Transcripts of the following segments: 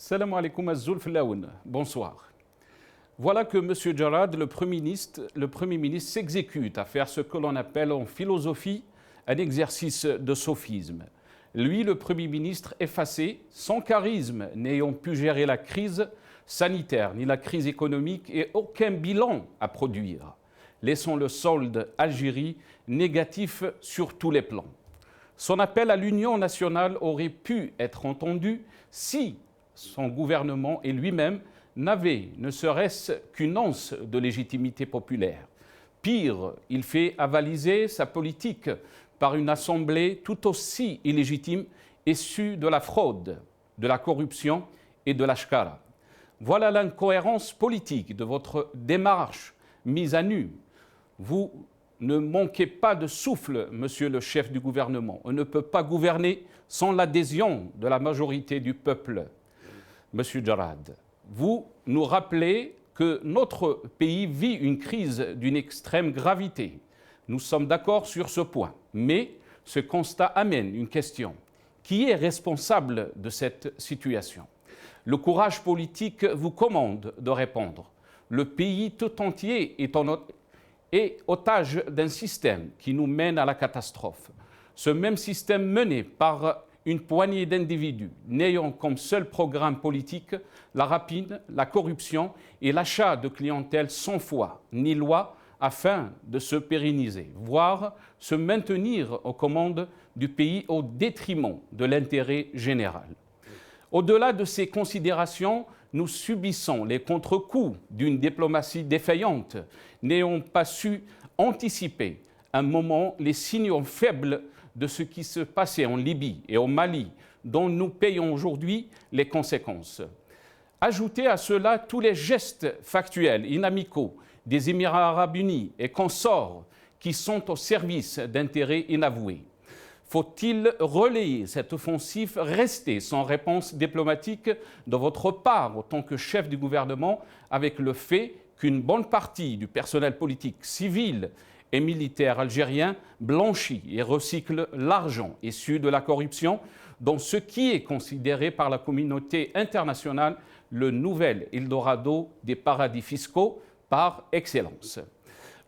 Salam alaikum Azul Flaoun. Bonsoir. Voilà que M. Jarrad, le Premier ministre, s'exécute à faire ce que l'on appelle en philosophie un exercice de sophisme. Lui, le Premier ministre effacé, sans charisme, n'ayant pu gérer la crise sanitaire ni la crise économique et aucun bilan à produire, laissant le solde Algérie négatif sur tous les plans. Son appel à l'union nationale aurait pu être entendu si son gouvernement et lui-même n'avaient ne serait-ce qu'une once de légitimité populaire. Pire, il fait avaliser sa politique par une assemblée tout aussi illégitime issue de la fraude, de la corruption et de la shkara. Voilà l'incohérence politique de votre démarche mise à nu. Vous ne manquez pas de souffle, monsieur le chef du gouvernement. On ne peut pas gouverner sans l'adhésion de la majorité du peuple. Monsieur Jarrad, vous nous rappelez que notre pays vit une crise d'une extrême gravité. Nous sommes d'accord sur ce point, mais ce constat amène une question. Qui est responsable de cette situation? Le courage politique vous commande de répondre. Le pays tout entier est otage d'un système qui nous mène à la catastrophe. Ce même système mené par une poignée d'individus n'ayant comme seul programme politique la rapine, la corruption et l'achat de clientèle sans foi ni loi afin de se pérenniser, voire se maintenir aux commandes du pays au détriment de l'intérêt général. Au-delà de ces considérations, nous subissons les contre-coups d'une diplomatie défaillante, n'ayant pas su anticiper un moment les signaux faibles de ce qui se passait en Libye et au Mali, dont nous payons aujourd'hui les conséquences. Ajoutez à cela tous les gestes factuels, inamicaux, des Émirats arabes unis et consorts qui sont au service d'intérêts inavoués. Faut-il relayer cette offensive restée sans réponse diplomatique de votre part en tant que chef du gouvernement avec le fait qu'une bonne partie du personnel politique civil et militaire algérien blanchit et recycle l'argent issu de la corruption dans ce qui est considéré par la communauté internationale le nouvel Eldorado des paradis fiscaux par excellence?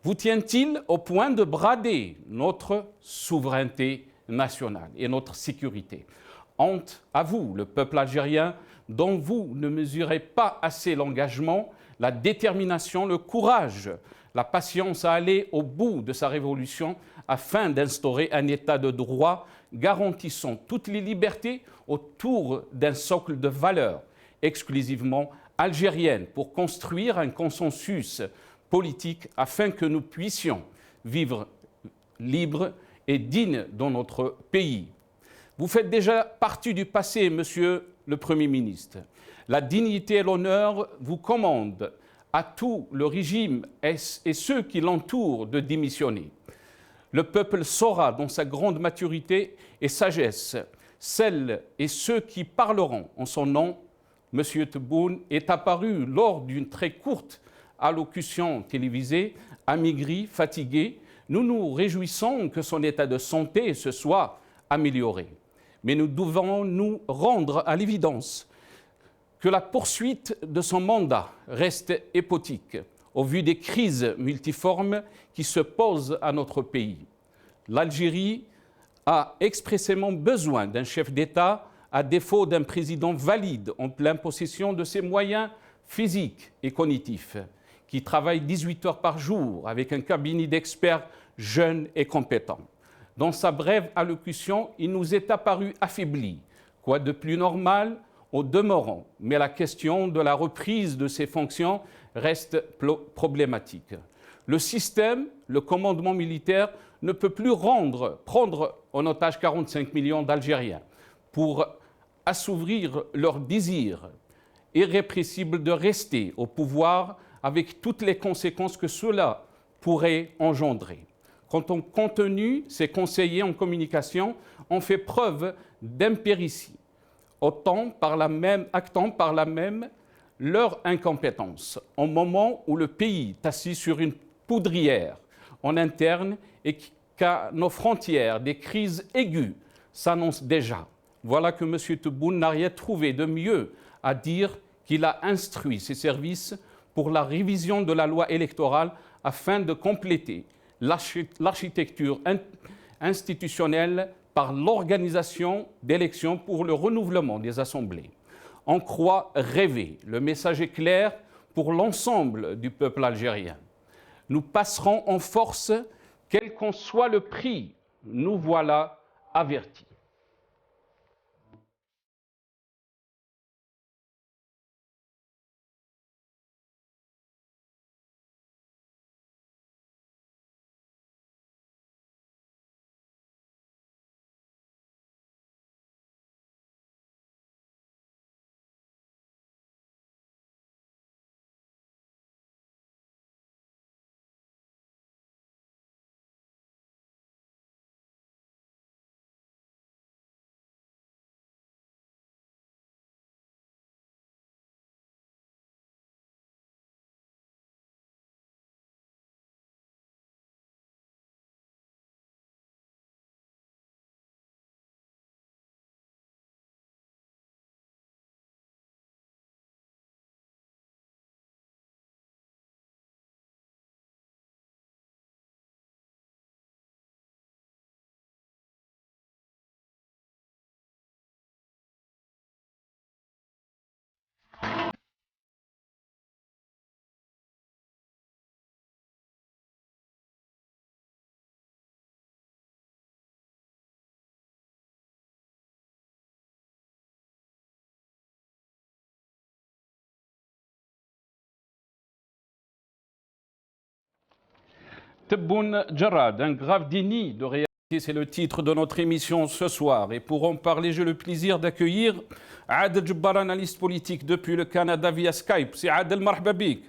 Vous tient-il au point de brader notre souveraineté nationale et notre sécurité? Honte à vous, le peuple algérien, dont vous ne mesurez pas assez l'engagement, la détermination, le courage, la patience à aller au bout de sa révolution afin d'instaurer un état de droit garantissant toutes les libertés autour d'un socle de valeurs exclusivement algériennes pour construire un consensus politique afin que nous puissions vivre libres et dignes dans notre pays. Vous faites déjà partie du passé, monsieur le Premier ministre. La dignité et l'honneur vous commandent à tout le régime et ceux qui l'entourent de démissionner. Le peuple saura, dans sa grande maturité et sagesse, celles et ceux qui parleront en son nom. M. Tebboune est apparu lors d'une très courte allocution télévisée, amaigri, fatigué. Nous nous réjouissons que son état de santé se soit amélioré. Mais nous devons nous rendre à l'évidence que la poursuite de son mandat reste hypothétique au vu des crises multiformes qui se posent à notre pays. L'Algérie a expressément besoin d'un chef d'État à défaut d'un président valide en pleine possession de ses moyens physiques et cognitifs, qui travaille 18 heures par jour avec un cabinet d'experts jeunes et compétents. Dans sa brève allocution, il nous est apparu affaibli. Quoi de plus normal au demeurant, mais la question de la reprise de ses fonctions reste problématique. Le système, le commandement militaire, ne peut plus prendre en otage 45 millions d'Algériens pour assouvir leur désir irrépressible de rester au pouvoir avec toutes les conséquences que cela pourrait engendrer. Quant au contenu, ces conseillers en communication ont fait preuve d'impéritie, actant par la même leur incompétence, au moment où le pays est assis sur une poudrière en interne et qu'à nos frontières, des crises aiguës s'annoncent déjà. voilà que M. Tebboune n'a rien trouvé de mieux à dire qu'il a instruit ses services pour la révision de la loi électorale afin de compléter l'architecture institutionnelle par l'organisation d'élections pour le renouvellement des assemblées. On croit rêver. Le message est clair pour l'ensemble du peuple algérien. Nous passerons en force, quel qu'en soit le prix. Nous voilà avertis. Tebboune Djerrad, un grave déni de réalité, c'est le titre de notre émission ce soir. Et pour en parler, j'ai le plaisir d'accueillir Adel Djebbar, analyste politique depuis le Canada via Skype. C'est Adel, marhaba bik.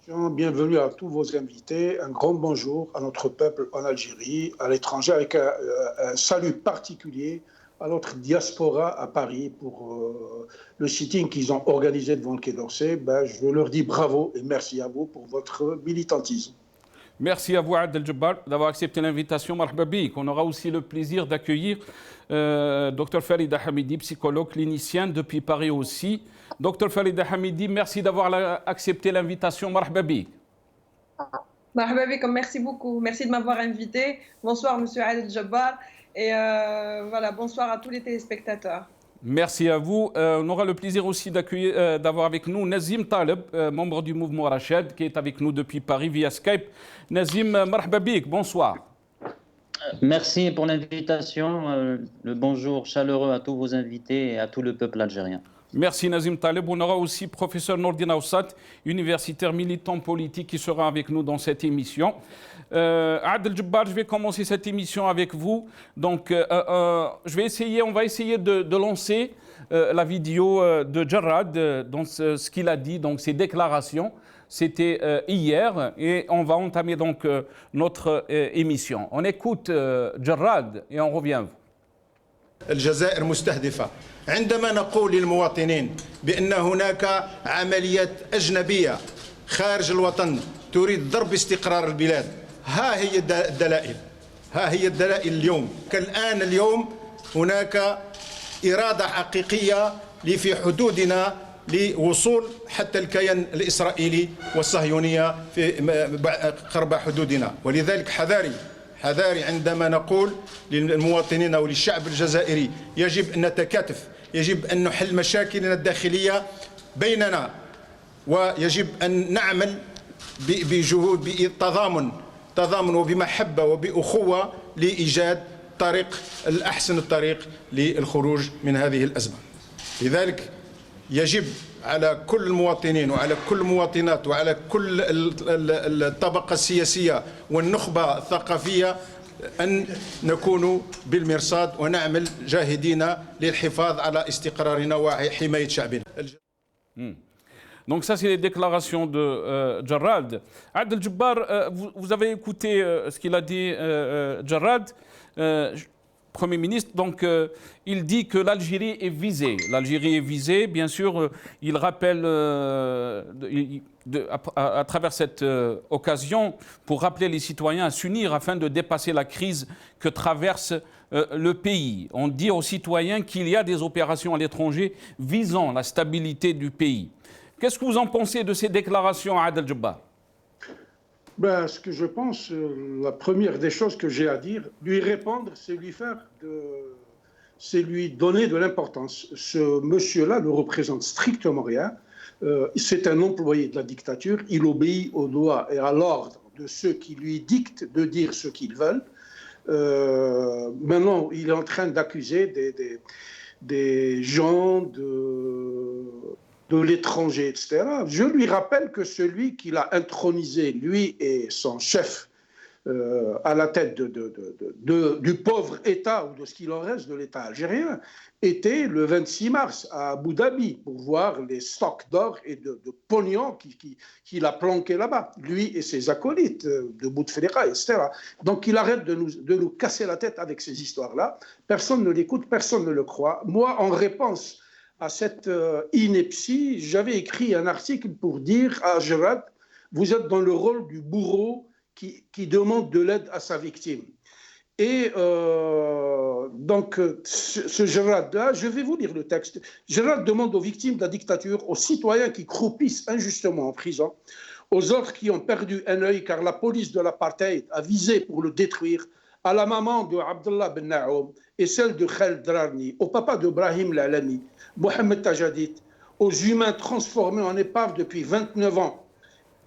Bienvenue à tous vos invités. Un grand bonjour à notre peuple en Algérie, à l'étranger, avec un salut particulier à notre diaspora à Paris pour le sitting qu'ils ont organisé devant le Quai d'Orsay. Je leur dis bravo et merci à vous pour votre militantisme. Merci à vous, Adel Djebbar, d'avoir accepté l'invitation. Marhaba bik. On aura aussi le plaisir d'accueillir Dr Farida Hamidi, psychologue clinicien depuis Paris aussi. Dr Farida Hamidi, merci d'avoir accepté l'invitation. Marhaba bik. Marhaba bik, merci beaucoup. Merci de m'avoir invité. Bonsoir, monsieur Adel Djebbar. Et voilà, bonsoir à tous les téléspectateurs. Merci à vous. On aura le plaisir aussi d'avoir avec nous Nazim Taleb, membre du mouvement Rached, qui est avec nous depuis Paris via Skype. Nazim, marhaba bik, bonsoir. Merci pour l'invitation. Le bonjour chaleureux à tous vos invités et à tout le peuple algérien. Merci Nazim Taleb. On aura aussi professeur Nordin Aoussat, universitaire militant politique, qui sera avec nous dans cette émission. Adel Djebbar, je vais commencer cette émission avec vous. Donc, on va essayer de lancer la vidéo de Djerrad, dans ce qu'il a dit, donc ses déclarations. C'était hier et on va entamer donc notre émission. On écoute Djerrad et on revient à vous. الجزائر مستهدفة. عندما نقول للمواطنين بأن هناك عمليات أجنبية خارج الوطن تريد ضرب استقرار البلاد، ها هي الدلائل، ها هي الدلائل اليوم. اليوم هناك إرادة حقيقية في حدودنا لوصول حتى الكيان الإسرائيلي والصهيونية في قرب حدودنا، ولذلك حذاري عندما نقول للمواطنين وللشعب الجزائري يجب أن نتكاتف، يجب أن نحل مشاكلنا الداخلية بيننا، ويجب أن نعمل بجهود بتضامن وبمحبة وبأخوة لإيجاد أحسن الطريق للخروج من هذه الأزمة. لذلك يجب على كل المواطنين وعلى كل المواطنات وعلى كل الطبقة السياسية والنخبة الثقافية أن نكون بالمرصاد ونعمل جاهدين للحفاظ على استقرارنا وحماية شعبنا. Donc ça, c'est les déclarations de Djerrad. Adel Djebbar, vous avez écouté ce qu'il a dit, Djerrad. Premier ministre, donc, il dit que l'Algérie est visée. L'Algérie est visée, bien sûr, il rappelle, à travers cette occasion, pour rappeler les citoyens à s'unir afin de dépasser la crise que traverse le pays. On dit aux citoyens qu'il y a des opérations à l'étranger visant la stabilité du pays. Qu'est-ce que vous en pensez de ces déclarations, Adel Jabbar? Ben, ce que je pense, la première des choses que j'ai à dire, lui répondre, c'est lui donner de l'importance. Ce monsieur-là ne représente strictement rien. C'est un employé de la dictature. Il obéit aux lois et à l'ordre de ceux qui lui dictent de dire ce qu'ils veulent. Maintenant, il est en train d'accuser des gens de l'étranger, etc. Je lui rappelle que celui qui l'a intronisé, lui et son chef, à la tête du pauvre État, ou de ce qu'il en reste de l'État algérien, était le 26 mars à Abu Dhabi pour voir les stocks d'or et de pognon qu'il a planqué là-bas, lui et ses acolytes de Bouteflika, etc. Donc il arrête de nous casser la tête avec ces histoires-là. Personne ne l'écoute, personne ne le croit. Moi, en réponse à cette ineptie, j'avais écrit un article pour dire à Jarad, vous êtes dans le rôle du bourreau qui demande de l'aide à sa victime. Et donc, ce Jarad-là, je vais vous lire le texte. Jarad demande aux victimes de la dictature, aux citoyens qui croupissent injustement en prison, aux autres qui ont perdu un œil car la police de l'apartheid a visé pour le détruire, à la maman de Abdullah Ben Naoum et celle de Khaled Drarni, au papa d'Ibrahim Lalami, Mohamed Tajadit, aux humains transformés en épaves depuis 29 ans,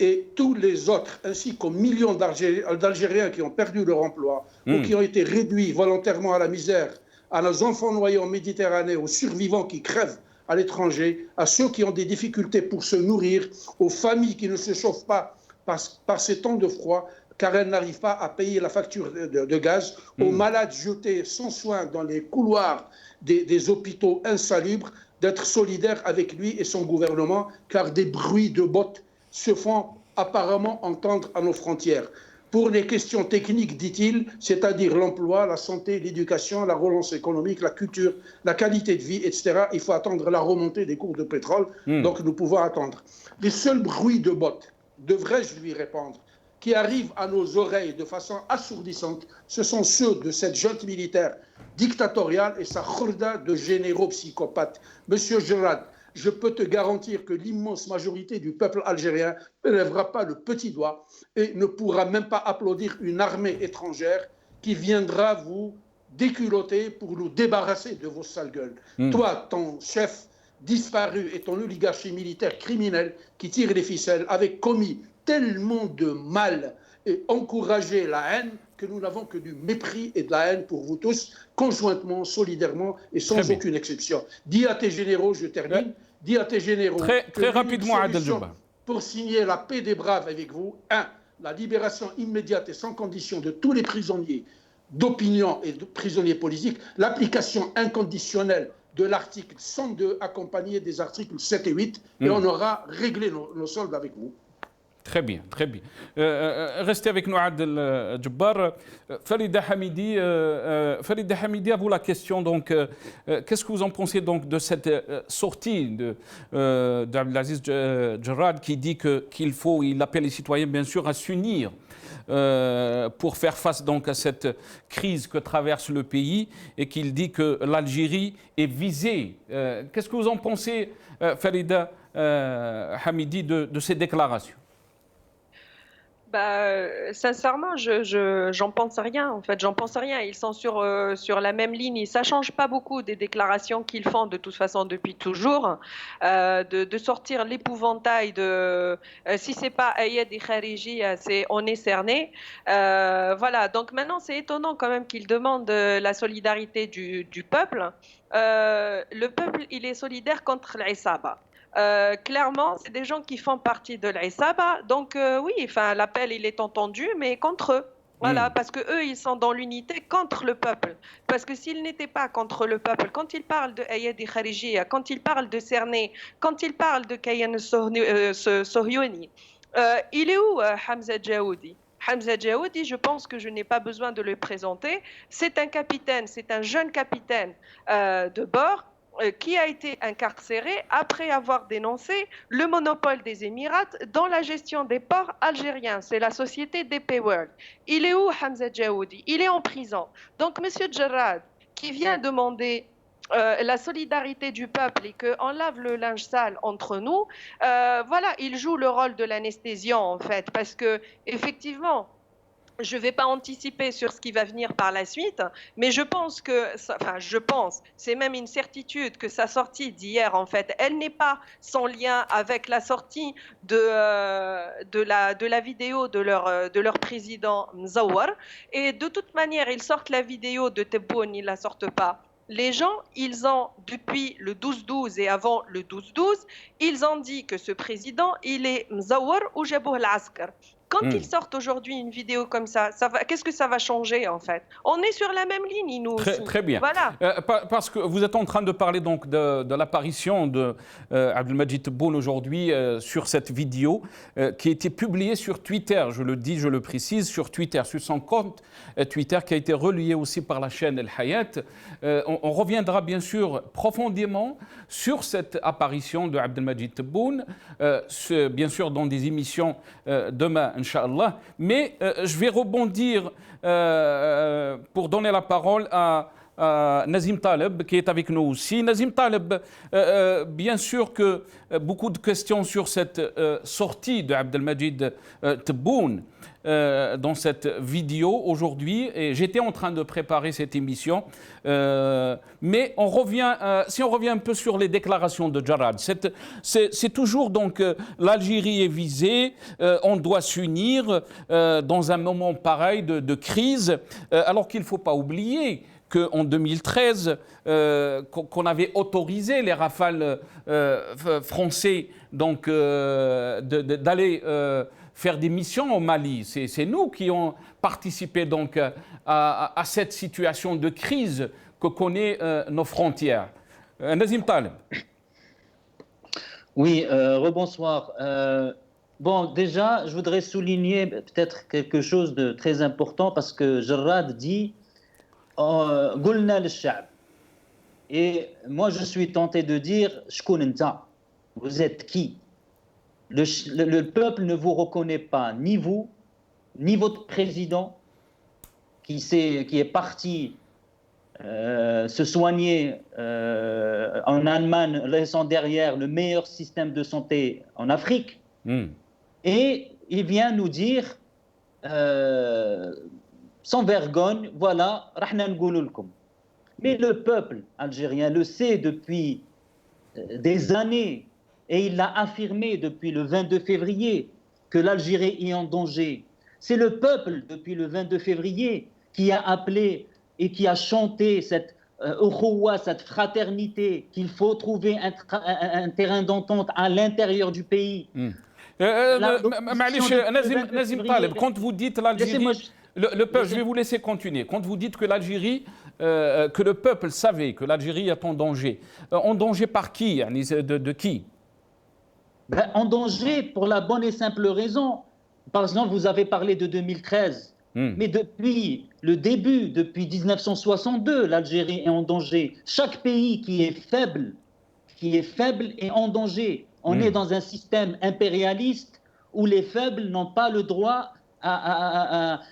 et tous les autres, ainsi qu'aux millions d'Algériens qui ont perdu leur emploi ou qui ont été réduits volontairement à la misère, à nos enfants noyés en Méditerranée, aux survivants qui crèvent à l'étranger, à ceux qui ont des difficultés pour se nourrir, aux familles qui ne se chauffent pas par ces temps de froid, car elles n'arrivent pas à payer la facture de gaz, aux malades jetés sans soin dans les couloirs des hôpitaux insalubres, d'être solidaires avec lui et son gouvernement, car des bruits de bottes se font apparemment entendre à nos frontières. Pour les questions techniques, dit-il, c'est-à-dire l'emploi, la santé, l'éducation, la relance économique, la culture, la qualité de vie, etc., il faut attendre la remontée des cours de pétrole, donc nous pouvons attendre. Les seuls bruits de bottes, devrais-je lui répondre, qui arrivent à nos oreilles de façon assourdissante, ce sont ceux de cette junte militaire dictatoriale et sa khorda de généraux psychopathes. Monsieur Jarad, je peux te garantir que l'immense majorité du peuple algérien ne lèvera pas le petit doigt et ne pourra même pas applaudir une armée étrangère qui viendra vous déculotter pour nous débarrasser de vos sales gueules. Toi, ton chef disparu et ton oligarchie militaire criminelle qui tire les ficelles avait commis tellement de mal et encouragé la haine que nous n'avons que du mépris et de la haine pour vous tous, conjointement, solidairement et sans aucune exception. Dis à tes généraux, je termine, dis à tes généraux très rapidement, Adel Jabbar, pour signer la paix des braves avec vous, 1. La libération immédiate et sans condition de tous les prisonniers d'opinion et de prisonniers politiques, l'application inconditionnelle de l'article 102 accompagné des articles 7 et 8 et on aura réglé nos soldes avec vous. Très bien, très bien. Restez avec nous, Adel Jabbar. Farida Hamidi, à vous la question. Donc, qu'est-ce que vous en pensez donc de cette sortie d'Abdelaziz Jarad qui dit il appelle les citoyens bien sûr à s'unir pour faire face donc à cette crise que traverse le pays et qu'il dit que l'Algérie est visée. Qu'est-ce que vous en pensez, Farida Hamidi, de ces déclarations? Sincèrement, j'en pense rien. En fait, j'en pense rien. Ils sont sur la même ligne. Ça change pas beaucoup des déclarations qu'ils font de toute façon depuis toujours, de sortir l'épouvantail de si c'est pas Ayed et Khariji, on est cerné. Voilà. Donc maintenant, c'est étonnant quand même qu'ils demandent la solidarité du peuple. Le peuple, il est solidaire contre l'Isaba. Clairement, c'est des gens qui font partie de l'Isaba. Donc oui, enfin, l'appel, il est entendu, mais contre eux. Voilà, parce que eux, ils sont dans l'unité contre le peuple. Parce que s'ils n'étaient pas contre le peuple, quand ils parlent de Ayed et Khariji, quand ils parlent de Cerné, quand ils parlent de Kayan Sohyouni, il est où Hamza Djaoudi? Hamza Djaoudi, je pense que je n'ai pas besoin de le présenter. C'est un capitaine, c'est un jeune capitaine de bord qui a été incarcéré après avoir dénoncé le monopole des Émirats dans la gestion des ports algériens. C'est la société DP World. Il est où, Hamza Djaoudi? Il est en prison. Donc, Monsieur Jarrad, qui vient demander la solidarité du peuple et qu'on lave le linge sale entre nous, voilà, il joue le rôle de l'anesthésiant, en fait, parce que, effectivement, je ne vais pas anticiper sur ce qui va venir par la suite, mais je pense que, enfin, c'est même une certitude que sa sortie d'hier, en fait, elle n'est pas sans lien avec la sortie de la vidéo de leur président Mzawar. Et de toute manière, ils sortent la vidéo de Tebboune, ils ne la sortent pas. Les gens, ils ont, depuis le 12-12 et avant le 12-12, ils ont dit que ce président, il est Mzawar ou Jabouh al-Askar. Quand ils sortent aujourd'hui une vidéo comme ça, qu'est-ce que ça va changer en fait? On est sur la même ligne, nous aussi. Très bien. Voilà. Parce que vous êtes en train de parler donc de l'apparition de Abdelmadjid Tebboune aujourd'hui sur cette vidéo qui a été publiée sur Twitter. Je le dis, je le précise, sur Twitter, sur son compte Twitter qui a été relié aussi par la chaîne El Hayat. On reviendra bien sûr profondément sur cette apparition de Abdelmadjid Tebboune, bien sûr dans des émissions demain, Inch'Allah. Mais je vais rebondir pour donner la parole à Nazim Taleb, qui est avec nous aussi. Nazim Taleb, bien sûr que beaucoup de questions sur cette sortie de Abdelmadjid Tebboune dans cette vidéo aujourd'hui, et j'étais en train de préparer cette émission, mais si on revient un peu sur les déclarations de Jarrad, c'est toujours donc l'Algérie est visée, on doit s'unir dans un moment pareil de crise, alors qu'il ne faut pas oublier qu'en 2013, qu'on avait autorisé les Rafales français donc, d'aller faire des missions au Mali. C'est nous qui avons participé donc, à cette situation de crise que connaissent nos frontières. Nazim Taleb. Oui, rebonsoir. Bon, déjà, je voudrais souligner peut-être quelque chose de très important parce que Jarrad dit قلنا للشعب. Et moi, je suis tenté de dire شكون انت? Vous êtes qui? Le peuple ne vous reconnaît pas, ni vous, ni votre président, qui est parti se soigner en Allemagne, laissant derrière le meilleur système de santé en Afrique. Et il vient nous dire sans vergogne, voilà, rahna nqoulou lkoum. Mais le peuple algérien le sait depuis des années, et il l'a affirmé depuis le 22 février, que l'Algérie est en danger. C'est le peuple, depuis le 22 février, qui a appelé et qui a chanté cette ukhuwa, cette fraternité, qu'il faut trouver un terrain d'entente à l'intérieur du pays. Nazim Taleb, quand vous dites l'Algérie... Le peuple, je vais vous laisser continuer. Quand vous dites que l'Algérie, que le peuple savait que l'Algérie est en danger par qui? De qui? En danger pour la bonne et simple raison. Par exemple, vous avez parlé de 2013. Mais depuis le début, depuis 1962, l'Algérie est en danger. Chaque pays qui est faible est en danger. On est dans un système impérialiste où les faibles n'ont pas le droit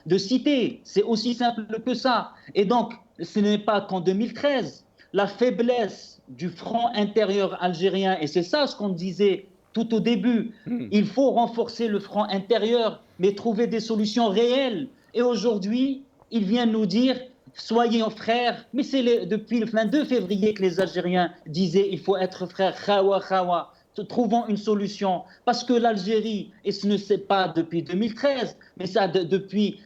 de citer. C'est aussi simple que ça. Et donc, ce n'est pas qu'en 2013, la faiblesse du front intérieur algérien, et c'est ça ce qu'on disait tout au début, il faut renforcer le front intérieur, mais trouver des solutions réelles. Et aujourd'hui, il vient nous dire, soyez frères, mais c'est depuis le 22 février que les Algériens disaient, il faut être frères, khawa, khawa. Trouvons une solution, parce que l'Algérie, et ce ne c'est pas depuis 2013, mais ça depuis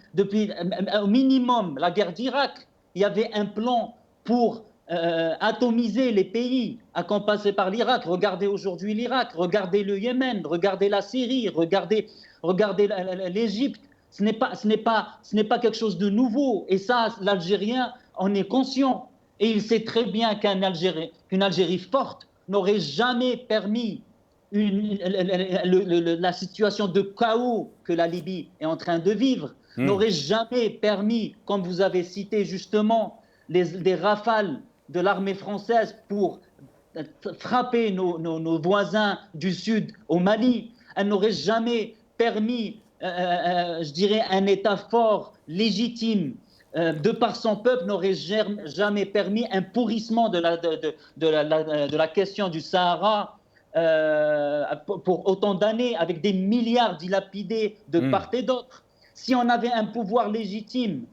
au minimum la guerre d'Irak, il y avait un plan pour atomiser les pays, à commencer par l'Irak. Regardez aujourd'hui l'Irak, regardez le Yémen, regardez la Syrie, regardez l'Égypte. Ce n'est pas quelque chose de nouveau, et ça, l'Algérien en est conscient, et il sait très bien qu'une Algérie forte n'aurait jamais permis la situation de chaos que la Libye est en train de vivre, n'aurait jamais permis, comme vous avez cité justement, des rafales de l'armée française pour frapper nos voisins du Sud au Mali. Elle n'aurait jamais permis, je dirais, un État fort, légitime, de par son peuple, n'aurait jamais permis un pourrissement de la question du Sahara pour autant d'années, avec des milliards dilapidés de part et d'autre. Si on avait un pouvoir légitime,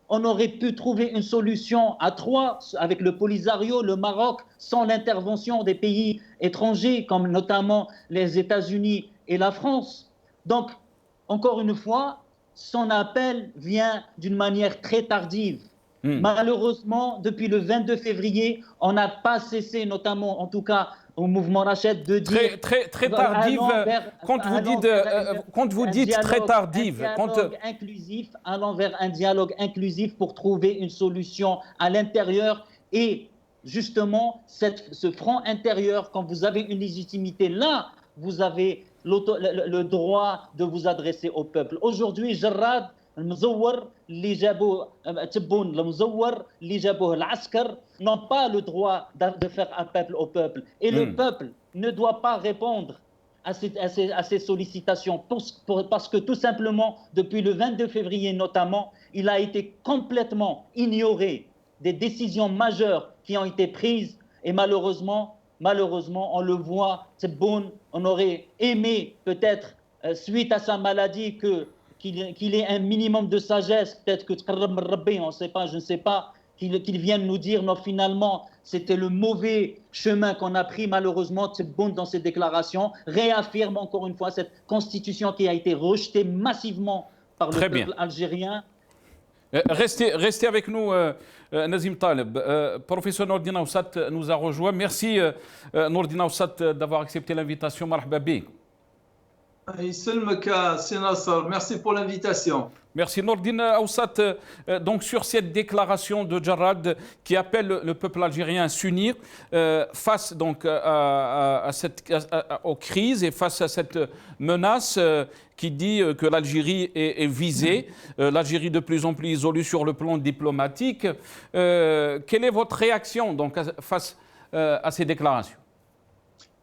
on aurait pu trouver une solution à trois, avec le Polisario, le Maroc, sans l'intervention des pays étrangers, comme notamment les États-Unis et la France. Donc, encore une fois, son appel vient d'une manière très tardive. Malheureusement, depuis le 22 février, on n'a pas cessé, notamment, en tout cas, au mouvement Rached, de dire... Très tardive, quand vous dites très tardive... Allons vers un dialogue inclusif pour trouver une solution à l'intérieur et justement, ce front intérieur, quand vous avez une légitimité, là, vous avez le droit de vous adresser au peuple. Aujourd'hui, Jarrad, المزور اللي جابوه تبون المزور اللي جابوه العسكر n'ont pas le droit de faire appel au peuple. Et le peuple ne doit pas répondre à ces sollicitations parce que tout simplement, depuis le 22 février notamment, il a été complètement ignoré des décisions majeures qui ont été prises et malheureusement, on le voit, Tebboune, on aurait aimé peut-être, suite à sa maladie, qu'il ait un minimum de sagesse, peut-être que on ne sait pas, je ne sais pas, qu'il vienne nous dire non, finalement c'était le mauvais chemin qu'on a pris. Malheureusement, Tebboune dans ses déclarations réaffirme encore une fois cette constitution qui a été rejetée massivement par le peuple algérien. Restez avec nous, Nazim Taleb. Professeur Nourdine Aoussat nous a rejoint. Merci Nourdine Aoussat d'avoir accepté l'invitation. Marhaba bik. Merci pour l'invitation. Merci Nourdine Aoussat. Donc sur cette déclaration de Jarrad qui appelle le peuple algérien à s'unir face donc aux crises et face à cette menace qui dit que l'Algérie est visée, l'Algérie de plus en plus isolée sur le plan diplomatique. Quelle est votre réaction donc face à ces déclarations?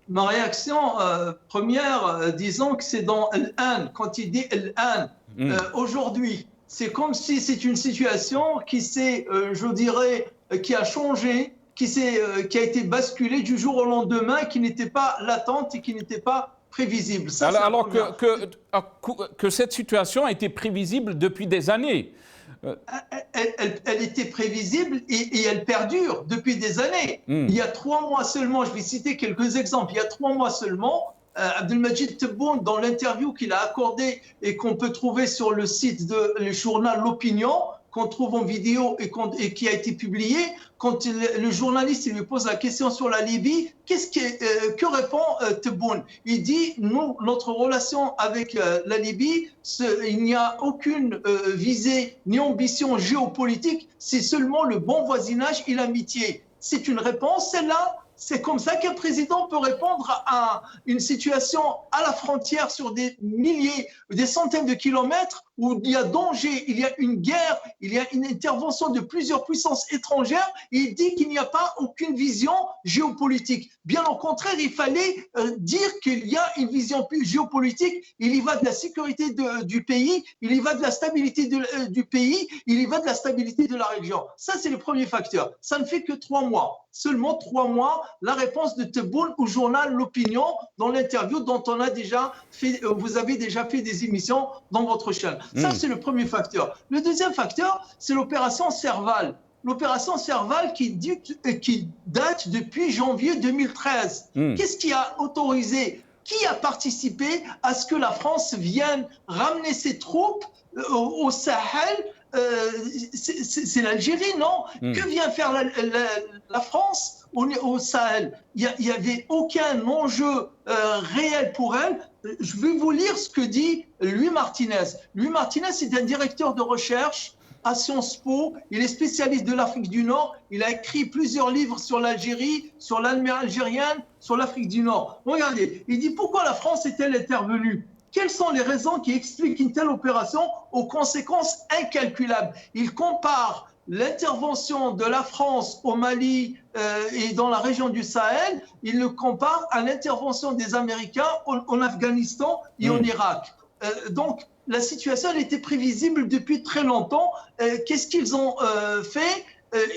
Ma réaction première, disons que c'est dans Al-An, quand il dit Al-An, aujourd'hui. C'est comme si c'est une situation qui s'est, je dirais, qui a changé, qui a été basculée du jour au lendemain, qui n'était pas latente et qui n'était pas prévisible. Ça, alors que cette situation a été prévisible depuis des années. Elle était prévisible et elle perdure depuis des années. Il y a 3 mois seulement, je vais citer quelques exemples, il y a 3 mois seulement, Abdelmajid Tebboune, dans l'interview qu'il a accordée et qu'on peut trouver sur le site du journal L'Opinion, qu'on trouve en vidéo et qui a été publié, quand le journaliste lui pose la question sur la Libye, que répond Tebboune? Il dit, nous, notre relation avec la Libye, il n'y a aucune visée ni ambition géopolitique, c'est seulement le bon voisinage et l'amitié. C'est une réponse, celle-là. C'est comme ça qu'un président peut répondre à une situation à la frontière sur des milliers, des centaines de kilomètres où il y a danger, il y a une guerre, il y a une intervention de plusieurs puissances étrangères. Et il dit qu'il n'y a pas aucune vision géopolitique. Bien au contraire, il fallait dire qu'il y a une vision plus géopolitique. Il y va de la sécurité du pays, il y va de la stabilité du pays, il y va de la stabilité de la région. Ça, c'est le premier facteur. Ça ne fait que 3 mois. Seulement 3 mois, la réponse de Tebboune au journal L'Opinion dans l'interview dont on a déjà fait, vous avez déjà fait des émissions dans votre chaîne. Ça, c'est le premier facteur. Le deuxième facteur, c'est l'opération Serval. L'opération Serval qui date depuis janvier 2013. Qu'est-ce qui a autorisé, qui a participé à ce que la France vienne ramener ses troupes au Sahel? C'est l'Algérie, non? Que vient faire la France au Sahel? Il n'y avait aucun enjeu réel pour elle. Je vais vous lire ce que dit Louis Martinez. Louis Martinez est un directeur de recherche à Sciences Po, il est spécialiste de l'Afrique du Nord, il a écrit plusieurs livres sur l'Algérie, sur l'armée algérienne, sur l'Afrique du Nord. Regardez, il dit pourquoi la France est-elle intervenue? Quelles sont les raisons qui expliquent une telle opération aux conséquences incalculables? Il compare l'intervention de la France au Mali et dans la région du Sahel, il le compare à l'intervention des Américains en Afghanistan et en Irak. Donc, la situation elle était prévisible depuis très longtemps. Qu'est-ce qu'ils ont fait?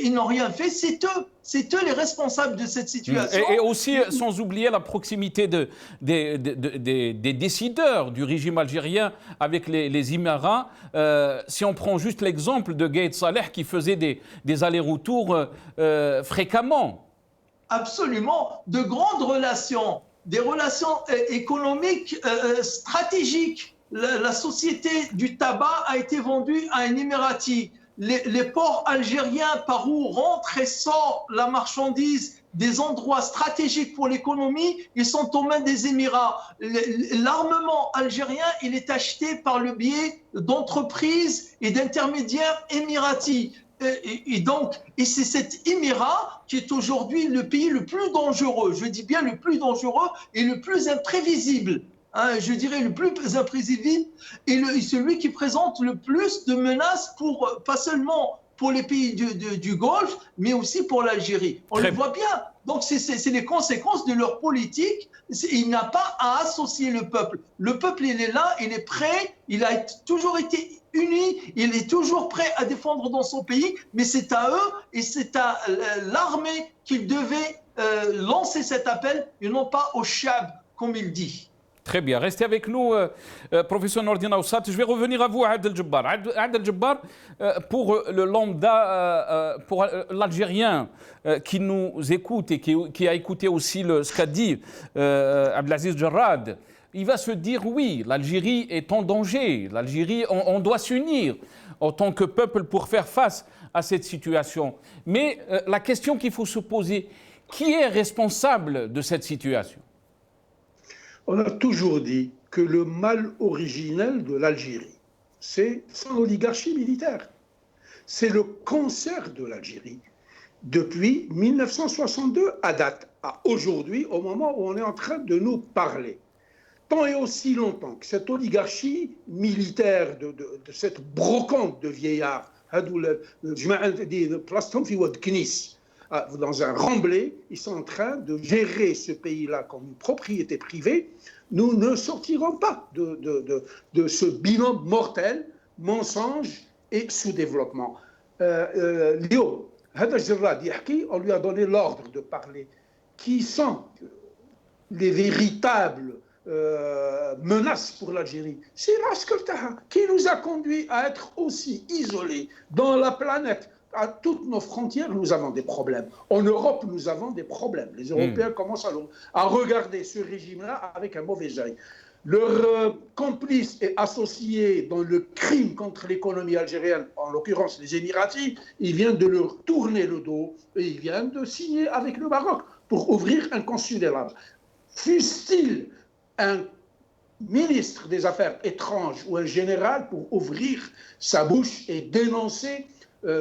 Ils n'ont rien fait. C'est eux les responsables de cette situation. Et aussi, sans oublier la proximité des décideurs du régime algérien avec les Émirats. Si on prend juste l'exemple de Gaïd Saleh qui faisait des allers-retours fréquemment. Absolument. De grandes relations, des relations économiques stratégiques. La société du tabac a été vendue à un Émirati. Les ports algériens par où rentre et sort la marchandise des endroits stratégiques pour l'économie, ils sont aux mains des Émirats. L'armement algérien, il est acheté par le biais d'entreprises et d'intermédiaires émiratis. Et c'est cet Émirat qui est aujourd'hui le pays le plus dangereux, je dis bien le plus dangereux et le plus imprévisible. Je dirais le plus imprévisible et celui qui présente le plus de menaces pas seulement pour les pays du Golfe, mais aussi pour l'Algérie. On le voit bien. Donc, c'est les conséquences de leur politique. Il n'a pas à associer le peuple. Le peuple, il est là, il est prêt, il a toujours été uni, il est toujours prêt à défendre dans son pays, mais c'est à eux et c'est à l'armée qu'ils devaient lancer cet appel et non pas au Chab, comme il dit. Très bien. Restez avec nous, professeur Nordine Aoussat. Je vais revenir à vous, Adel Djebbar. Adel Djebbar, pour le lambda, pour l'Algérien qui nous écoute et qui a écouté aussi ce qu'a dit Abdelaziz Jarrad, il va se dire oui, l'Algérie est en danger. L'Algérie, on doit s'unir en tant que peuple pour faire face à cette situation. Mais la question qu'il faut se poser, qui est responsable de cette situation ? On a toujours dit que le mal originel de l'Algérie, c'est son oligarchie militaire. C'est le cancer de l'Algérie. Depuis 1962 à date, à aujourd'hui, au moment où on est en train de nous parler. Tant et aussi longtemps que cette oligarchie militaire, de cette brocante de vieillards, dans un remblai, ils sont en train de gérer ce pays-là comme une propriété privée. Nous ne sortirons pas de ce bilan mortel, mensonge et sous-développement. Léo, on lui a donné l'ordre de parler. Qui sont les véritables menaces pour l'Algérie? C'est l'Askeltaha qui nous a conduit à être aussi isolés dans la planète. À toutes nos frontières, nous avons des problèmes. En Europe, nous avons des problèmes. Les Européens commencent à regarder ce régime-là avec un mauvais œil. Leurs complices et associés dans le crime contre l'économie algérienne, en l'occurrence les Émiratis, ils viennent de leur tourner le dos et ils viennent de signer avec le Maroc pour ouvrir un consulat là-bas. Fût-il un ministre des Affaires étrangères ou un général pour ouvrir sa bouche et dénoncer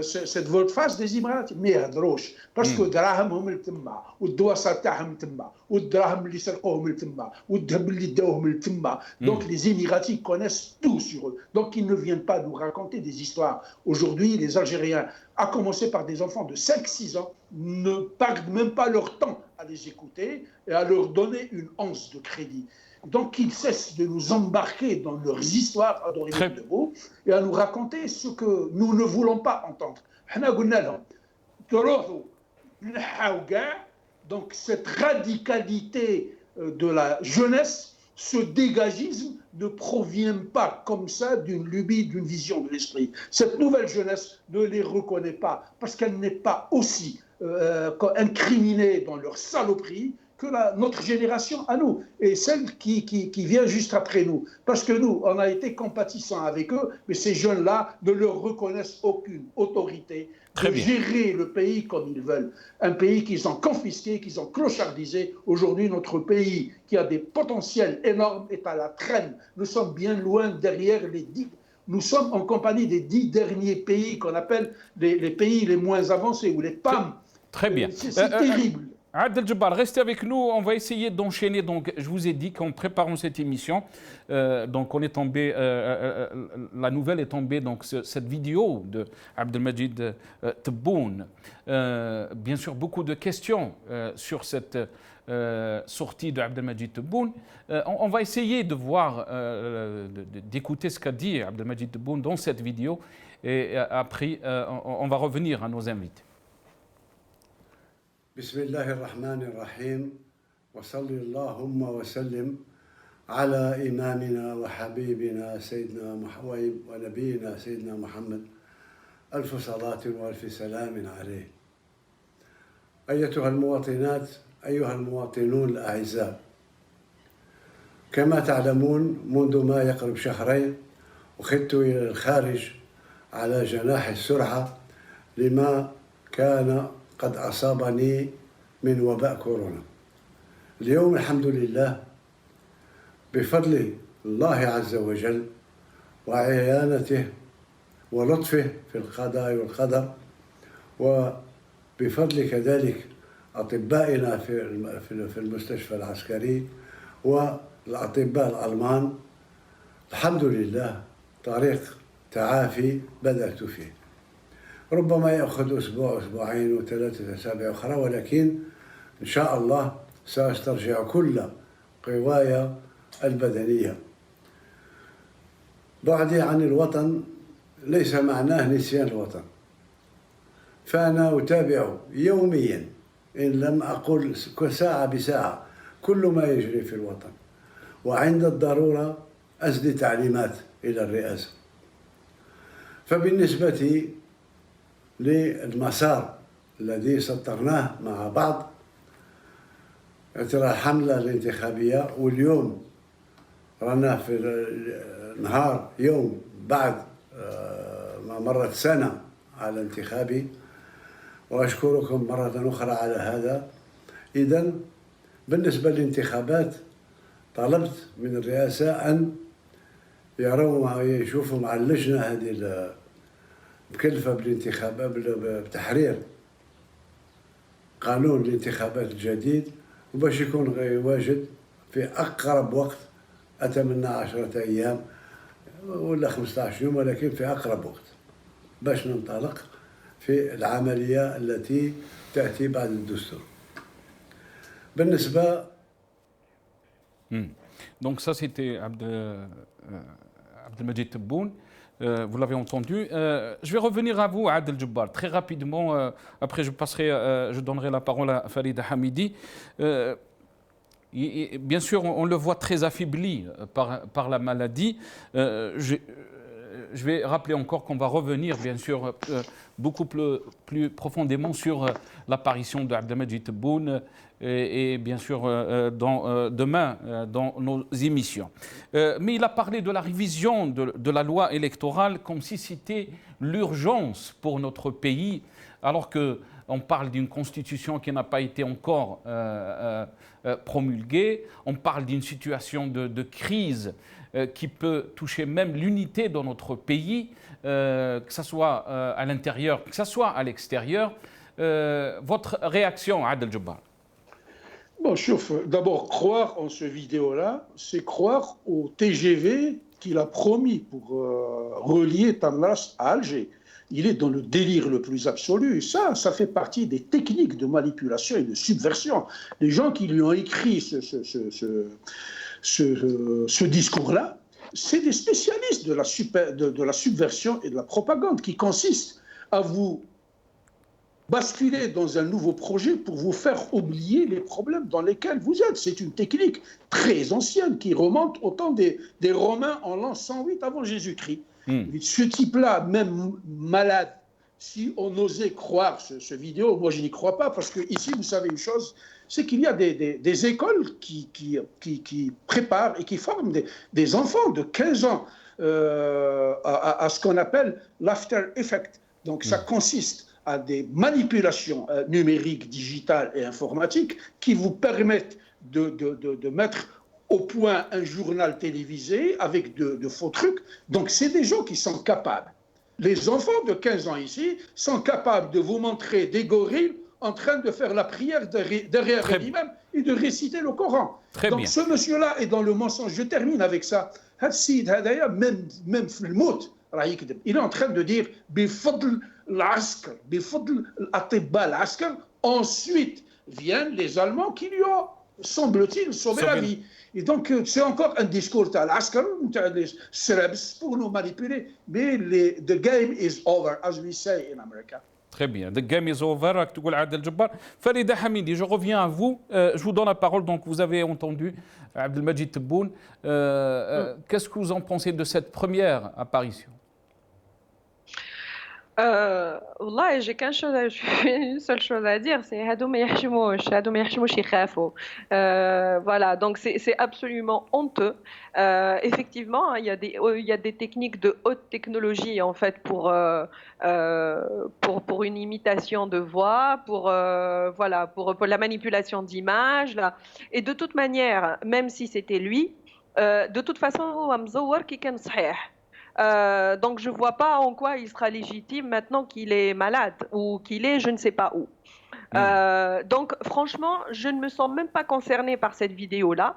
cette volte-face des Émiratis, mais يهضروش باسكو دراهمهم لتما والدواسه تاعهم تما والدراهم اللي سرقوهم لتما والذهب اللي داوهم لتما. Donc les Émiratis connaissent tout sur eux. Donc ils ne viennent pas nous raconter des histoires. Aujourd'hui, les Algériens, à commencer par des enfants de 5-6 ans, ne perdent même pas leur temps à les écouter et à leur donner une once de crédit. Donc, ils cessent de nous embarquer dans leurs histoires à Dorime de Beau et à nous raconter ce que nous ne voulons pas entendre. Donc, cette radicalité de la jeunesse, ce dégagisme ne provient pas comme ça d'une lubie, d'une vision de l'esprit. Cette nouvelle jeunesse ne les reconnaît pas parce qu'elle n'est pas aussi incriminée dans leur saloperie que notre génération à nous, et celle qui vient juste après nous. Parce que nous, on a été compatissants avec eux, mais ces jeunes-là ne leur reconnaissent aucune autorité de gérer le pays comme ils veulent. Un pays qu'ils ont confisqué, qu'ils ont clochardisé. Aujourd'hui, notre pays, qui a des potentiels énormes, est à la traîne. Nous sommes bien loin derrière les digues Nous sommes en compagnie des 10 derniers pays qu'on appelle les pays les moins avancés, ou les PAM. Très bien. C'est terrible. Adel Jabbar, restez avec nous, on va essayer d'enchaîner. Donc, je vous ai dit qu'en préparant cette émission, donc on est tombé, la nouvelle est tombée, donc cette vidéo de Abdelmajid Tebboune. Bien sûr, beaucoup de questions sur cette sortie de Abdelmajid Tebboune. On va essayer de voir, d'écouter ce qu'a dit Abdelmajid Tebboune dans cette vidéo, et après, on va revenir à nos invités. بسم الله الرحمن الرحيم وصلي اللهم وسلم على إمامنا وحبيبنا سيدنا محمد ونبينا سيدنا محمد ألف صلاة وألف سلام عليه. أيتها المواطنات أيها المواطنون الأعزاء، كما تعلمون منذ ما يقرب شهرين أخذت إلى الخارج على جناح السرعة لما كان قد أصابني من وباء كورونا. اليوم الحمد لله بفضل الله عز وجل وعيانته ولطفه في القضاء والقدر، وبفضل كذلك أطبائنا في المستشفى العسكري والأطباء الألمان، الحمد لله طريق تعافي بدأت فيه. ربما يأخذ أسبوع أسبوعين وثلاثة أسابيع أخرى، ولكن إن شاء الله سأسترجع كل قواي البدنية. بعدي عن الوطن ليس معناه نسيان الوطن، فأنا أتابع يوميا إن لم أقل ساعة بساعة كل ما يجري في الوطن، وعند الضرورة أسدي تعليمات إلى الرئاسة. فبالنسبة للمسار الذي سطرناه مع بعض اثر الحملة الانتخابية، واليوم رانا في نهار يوم بعد ما مرت سنة على انتخابي، وأشكركم مرة أخرى على هذا. إذن بالنسبة للانتخابات طلبت من الرئاسة أن يروا يشوفوا مع اللجنة هذه مكلفة بالانتخابات بتحرير قانون الانتخابات الجديد، وباش يكون واجد في أقرب وقت. أتمنى 10 أيام ولا 15 يوم، ولكن في أقرب وقت باش ننطلق في العملية التي تأتي بعد الدستور. بالنسبة Donc ça c'était Abdelmajid Tebboune. Vous l'avez entendu. Je vais revenir à vous, Adel Jabbar, très rapidement. Après, je donnerai la parole à Farida Hamidi. Bien sûr, on le voit très affaibli par la maladie. Je vais rappeler encore qu'on va revenir, bien sûr, beaucoup plus profondément sur l'apparition de Abdelmajid Tebboune et bien sûr demain dans nos émissions. Mais il a parlé de la révision de la loi électorale comme si c'était l'urgence pour notre pays, alors qu'on parle d'une constitution qui n'a pas été encore promulguée, on parle d'une situation de crise qui peut toucher même l'unité de notre pays, que ce soit à l'intérieur, que ce soit à l'extérieur. Votre réaction, Adel Jabbar? Bon, Chouf, d'abord, croire en ce vidéo-là, c'est croire au TGV qu'il a promis pour relier Tamras à Alger. Il est dans le délire le plus absolu. Ça fait partie des techniques de manipulation et de subversion. Les gens qui lui ont écrit ce discours-là, c'est des spécialistes de la subversion et de la propagande qui consistent à vous basculer dans un nouveau projet pour vous faire oublier les problèmes dans lesquels vous êtes. C'est une technique très ancienne qui remonte au temps des Romains en l'an 108 avant Jésus-Christ. Ce type-là, même malade, si on osait croire ce vidéo, moi je n'y crois pas, parce que ici, vous savez une chose, c'est qu'il y a des écoles qui préparent et qui forment des enfants de 15 ans à ce qu'on appelle l'after effect. Donc ça consiste à des manipulations numériques, digitales et informatiques qui vous permettent de mettre au point un journal télévisé avec de faux trucs. Donc c'est des gens qui sont capables. Les enfants de 15 ans ici sont capables de vous montrer des gorilles en train de faire la prière derrière l'imam et de réciter le Coran. Donc ce monsieur-là est dans le mensonge. Je termine avec ça. Même le mot, il est en train de dire بفضل العسكر بفضل الأطباء العسكر. Ensuite viennent les Allemands qui lui ont, semble-t-il, sauvé la vie. Et donc, c'est encore un discours à l'Askar, pour nous manipuler. Mais the game is over, as we say in America. Très bien. The game is over. Farida Hamidi, je reviens à vous. Je vous donne la parole. Donc, vous avez entendu Abdelmajid Tebboune. Qu'est-ce que vous en pensez de cette première apparition? والله j'ai une seule chose à dire, c'est هادو ما يحشموش يخافوا. Voilà, donc c'est absolument honteux. Effectivement, il y a des techniques de haute technologie en fait pour une imitation de voix, pour la manipulation d'images là. Et de toute manière, même si c'était lui, de toute façon هو مزور كي كان صحيح. Donc je ne vois pas en quoi il sera légitime maintenant qu'il est malade ou qu'il est je ne sais pas où. Donc franchement, je ne me sens même pas concernée par cette vidéo-là.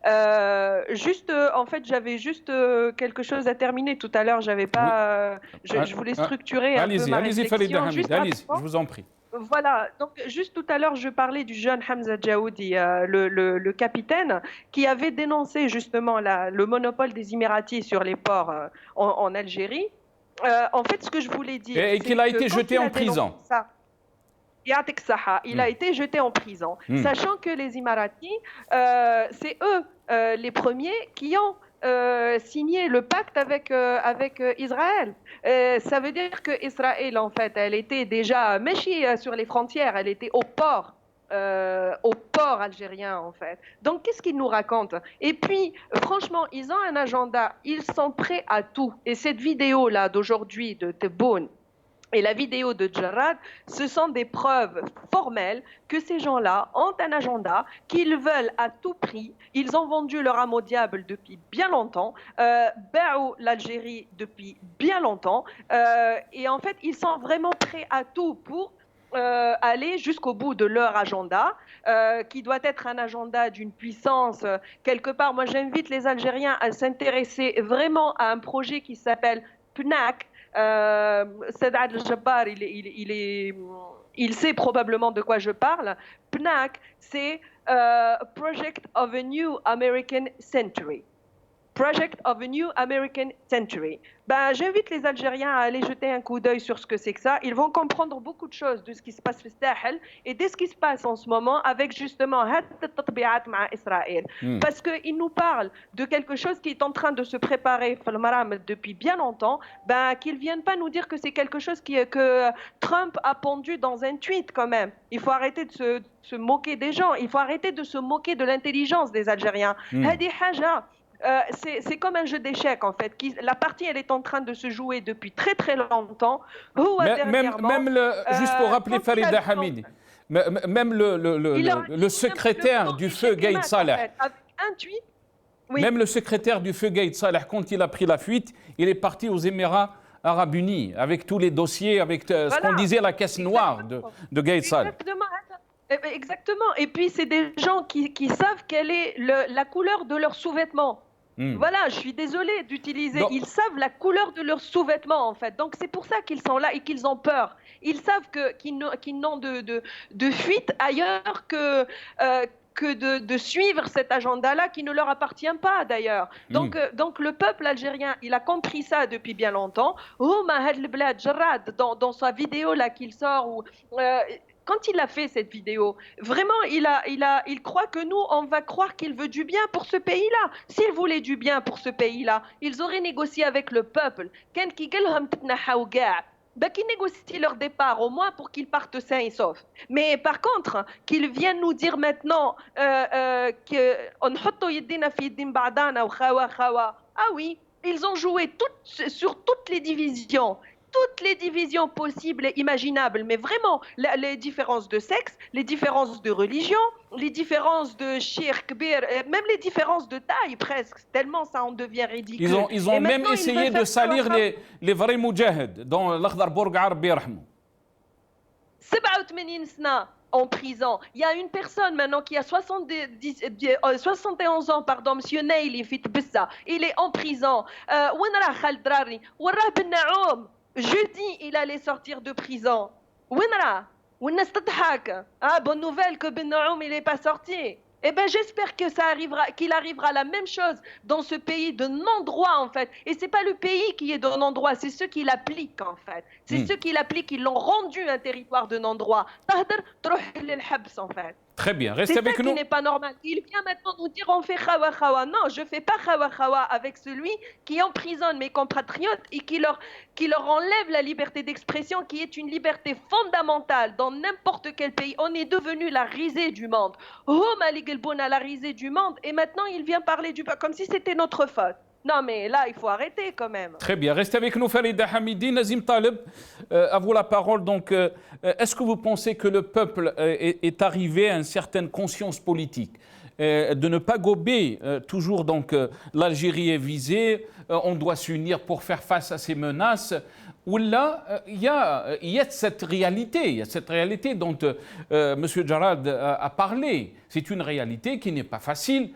En fait, j'avais juste quelque chose à terminer tout à l'heure. J'avais pas, je voulais structurer un peu ma réflexion. Allez-y, Farida Hamid, allez-y, je vous en prie. Voilà, donc juste tout à l'heure, je parlais du jeune Hamza Djaoudi, le capitaine, qui avait dénoncé justement le monopole des Émiratis sur les ports en Algérie. En fait, ce que je voulais dire... Et qu'il a été jeté en prison. Il a été jeté en prison, sachant que les Émiratis, c'est eux les premiers qui ont signé le pacte avec Israël. Ça veut dire que Israël, en fait, elle était déjà méchie sur les frontières, elle était au port algérien, en fait. Donc, qu'est-ce qu'ils nous racontent? Et puis, franchement, ils ont un agenda, ils sont prêts à tout. Et cette vidéo-là d'aujourd'hui de Tebboune et la vidéo de Jarrad, ce sont des preuves formelles que ces gens-là ont un agenda, qu'ils veulent à tout prix. Ils ont vendu leur âme au diable depuis bien longtemps, Baou l'Algérie depuis bien longtemps, et en fait, ils sont vraiment prêts à tout pour aller jusqu'au bout de leur agenda, qui doit être un agenda d'une puissance quelque part. Moi, j'invite les Algériens à s'intéresser vraiment à un projet qui s'appelle PNAC. Saad El-Jabbar, il sait probablement de quoi je parle. PNAC, c'est Project of a New American Century. Project of a New American Century. J'invite les Algériens à aller jeter un coup d'œil sur ce que c'est que ça. Ils vont comprendre beaucoup de choses de ce qui se passe au Sahel et de ce qui se passe en ce moment avec justement Israël. Parce qu'ils nous parlent de quelque chose qui est en train de se préparer depuis bien longtemps, qu'ils ne viennent pas nous dire que c'est quelque chose que Trump a pondu dans un tweet quand même. Il faut arrêter de se moquer des gens. Il faut arrêter de se moquer de l'intelligence des Algériens. C'est comme un jeu d'échecs en fait. La partie elle est en train de se jouer depuis très très longtemps. Juste pour rappeler Farida Hamidi, même le secrétaire du feu Gaïd Salah, même le secrétaire du feu Gaïd Salah, quand il a pris la fuite, il est parti aux Émirats Arabes Unis avec tous les dossiers, avec ce qu'on disait la caisse noire de Gaïd Salah. Exactement. Et puis c'est des gens qui savent quelle est la couleur de leurs sous-vêtements. Voilà, je suis désolée d'utiliser. Ils savent la couleur de leurs sous-vêtements en fait. Donc c'est pour ça qu'ils sont là et qu'ils ont peur. Ils savent qu'ils n'ont de fuite ailleurs que de suivre cet agenda-là qui ne leur appartient pas d'ailleurs. Donc le peuple algérien, il a compris ça depuis bien longtemps. Dans sa vidéo là qu'il sort quand il a fait cette vidéo, vraiment, il croit que nous, on va croire qu'il veut du bien pour ce pays-là. S'il voulait du bien pour ce pays-là, ils auraient négocié avec le peuple. Qu'ils négocient leur départ, au moins pour qu'ils partent sains et saufs. Mais par contre, qu'ils viennent nous dire maintenant ah oui, ils ont joué sur toutes les divisions. toutes les divisions possibles et imaginables, mais vraiment, les différences de sexe, les différences de religion, les différences de shirk, même les différences de taille presque, tellement ça en devient ridicule. Ils ont même essayé de salir les vrais moudjahed dans l'Akhdar Bourg Arabi Rahmou. 87 سنة en prison. Il y a une personne maintenant qui a 71 ans, pardon, monsieur Naili Fitbissa. Il est en prison. Où est Khaled Drari? Où est Ben Naoum? Jeudi, il allait sortir de prison. Où est Ah, bonne nouvelle que Ben Naoum, il n'est pas sorti. Eh bien, j'espère que qu'il arrivera la même chose dans ce pays de non-droit, en fait. Et c'est pas le pays qui est de non-droit, c'est ceux qui l'appliquent, en fait. C'est ceux qui l'appliquent, qui l'ont rendu un territoire de non-droit. En fait. Très bien, restez avec nous. C'est ça qui n'est pas normal. Il vient maintenant nous dire on fait khawa khawa. Non, je fais pas khawa khawa avec celui qui emprisonne mes compatriotes et qui leur enlève la liberté d'expression, qui est une liberté fondamentale dans n'importe quel pays. On est devenu la risée du monde. Oh, Malik El-Bouna, la risée du monde. Et maintenant, il vient parler du peuple comme si c'était notre faute. Non, mais là, il faut arrêter quand même. Très bien. Restez avec nous, Farida Hamidi. Nazim Taleb, à vous la parole. Donc, est-ce que vous pensez que le peuple est arrivé à une certaine conscience politique de ne pas gober toujours, donc, l'Algérie est visée, on doit s'unir pour faire face à ces menaces? Ou là, il y a cette réalité dont M. Jarad a parlé. C'est une réalité qui n'est pas facile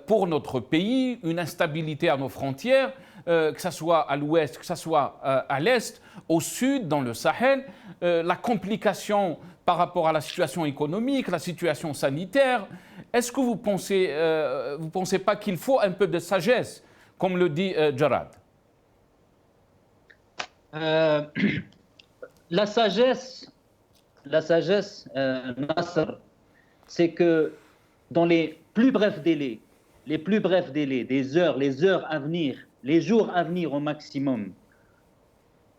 pour notre pays, une instabilité à nos frontières, que ce soit à l'ouest, que ce soit à l'est, au sud, dans le Sahel, la complication par rapport à la situation économique, la situation sanitaire. Est-ce que vous pensez pas qu'il faut un peu de sagesse, comme le dit Jarad? La sagesse, Nasser, c'est que dans les plus brefs délais, les heures à venir, les jours à venir au maximum,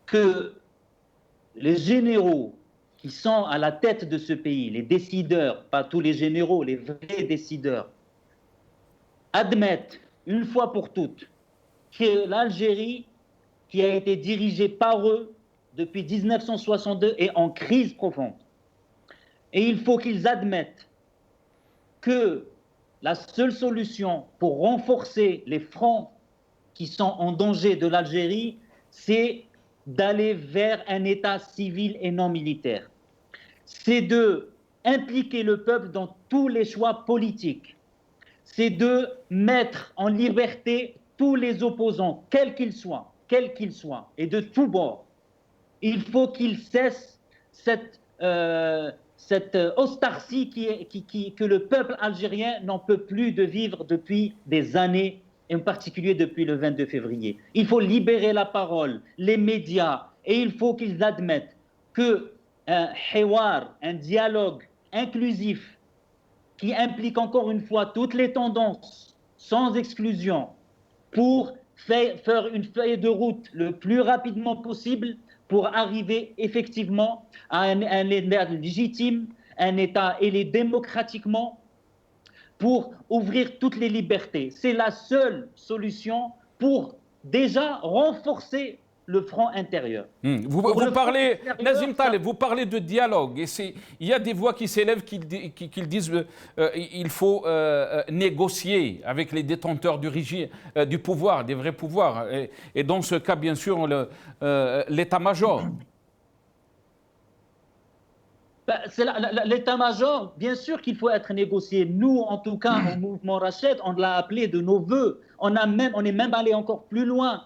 que les généraux qui sont à la tête de ce pays, les décideurs, pas tous les généraux, les vrais décideurs, admettent une fois pour toutes que l'Algérie, qui a été dirigée par eux depuis 1962, est en crise profonde. Et il faut qu'ils admettent que la seule solution pour renforcer les fronts qui sont en danger de l'Algérie, c'est d'aller vers un État civil et non militaire. C'est de impliquer le peuple dans tous les choix politiques. C'est de mettre en liberté tous les opposants, quels qu'ils soient, et de tous bords. Il faut qu'ils cessent cette autarcie que le peuple algérien n'en peut plus de vivre depuis des années, et en particulier depuis le 22 février. Il faut libérer la parole, les médias, et il faut qu'ils admettent qu'un hiwar, un dialogue inclusif qui implique encore une fois toutes les tendances, sans exclusion, pour faire une feuille de route le plus rapidement possible pour arriver effectivement à un État légitime, un État élu démocratiquement, pour ouvrir toutes les libertés. C'est la seule solution pour déjà renforcer le front intérieur. Vous parlez, Nazim Taleb, vous parlez de dialogue. Et il y a des voix qui s'élèvent qui disent qu'il faut négocier avec les détenteurs du pouvoir, des vrais pouvoirs. Et dans ce cas, bien sûr, l'état-major. C'est l'état-major, bien sûr qu'il faut être négocié. Nous, en tout cas, au mouvement Rached, on l'a appelé de nos voeux. On est même allé encore plus loin.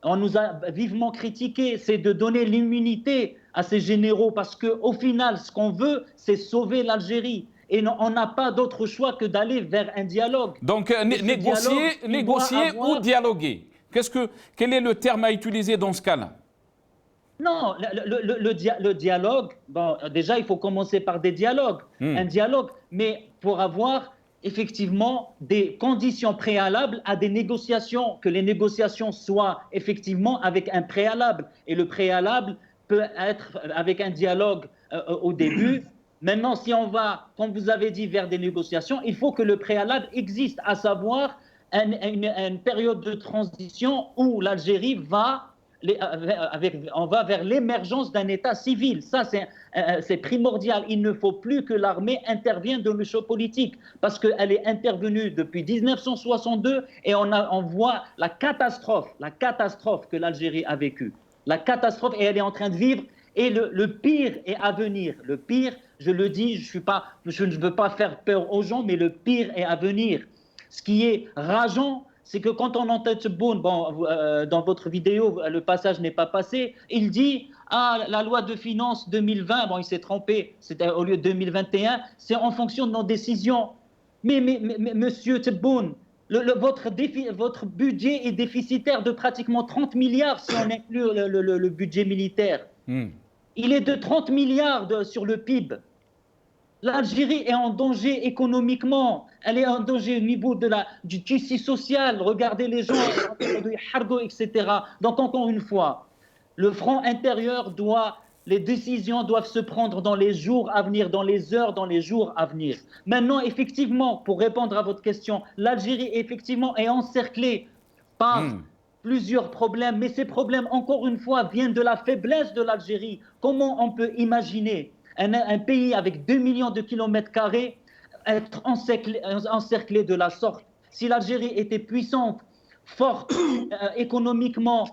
On nous a vivement critiqué, c'est de donner l'immunité à ces généraux parce qu'au final, ce qu'on veut, c'est sauver l'Algérie. Et on n'a pas d'autre choix que d'aller vers un dialogue. Donc, négocier ou dialoguer. Quel est le terme à utiliser dans ce cas-là? Non, le dialogue, bon, déjà, il faut commencer par des dialogues. Un dialogue, mais pour avoir effectivement des conditions préalables à des négociations, que les négociations soient effectivement avec un préalable. Et le préalable peut être avec un dialogue au début. Maintenant, si on va, comme vous avez dit, vers des négociations, il faut que le préalable existe, à savoir une période de transition où l'Algérie va on va vers l'émergence d'un État civil. Ça, c'est primordial. Il ne faut plus que l'armée intervienne dans le champ politique parce qu'elle est intervenue depuis 1962 et on voit la catastrophe que l'Algérie a vécue. La catastrophe, et elle est en train de vivre. Et le pire est à venir. Le pire, je le dis, je ne veux pas faire peur aux gens, mais le pire est à venir. Ce qui est rageant, c'est que quand on entend Tebboune, dans votre vidéo, le passage n'est pas passé, il dit « Ah, la loi de finances 2020, il s'est trompé, c'était au lieu de 2021, c'est en fonction de nos décisions. » Mais monsieur Tebboune, votre budget est déficitaire de pratiquement 30 milliards si on inclut le budget militaire. Il est de 30 milliards sur le PIB. L'Algérie est en danger économiquement. Elle est en danger au niveau du tissu social. Regardez les gens, etc. Donc encore une fois, le front intérieur les décisions doivent se prendre dans les jours à venir, dans les heures, dans les jours à venir. Maintenant, effectivement, pour répondre à votre question, l'Algérie effectivement est encerclée par plusieurs problèmes, mais ces problèmes, encore une fois, viennent de la faiblesse de l'Algérie. Comment on peut imaginer un pays avec 2 millions de kilomètres carrés être encerclé de la sorte? Si l'Algérie était puissante, forte, économiquement,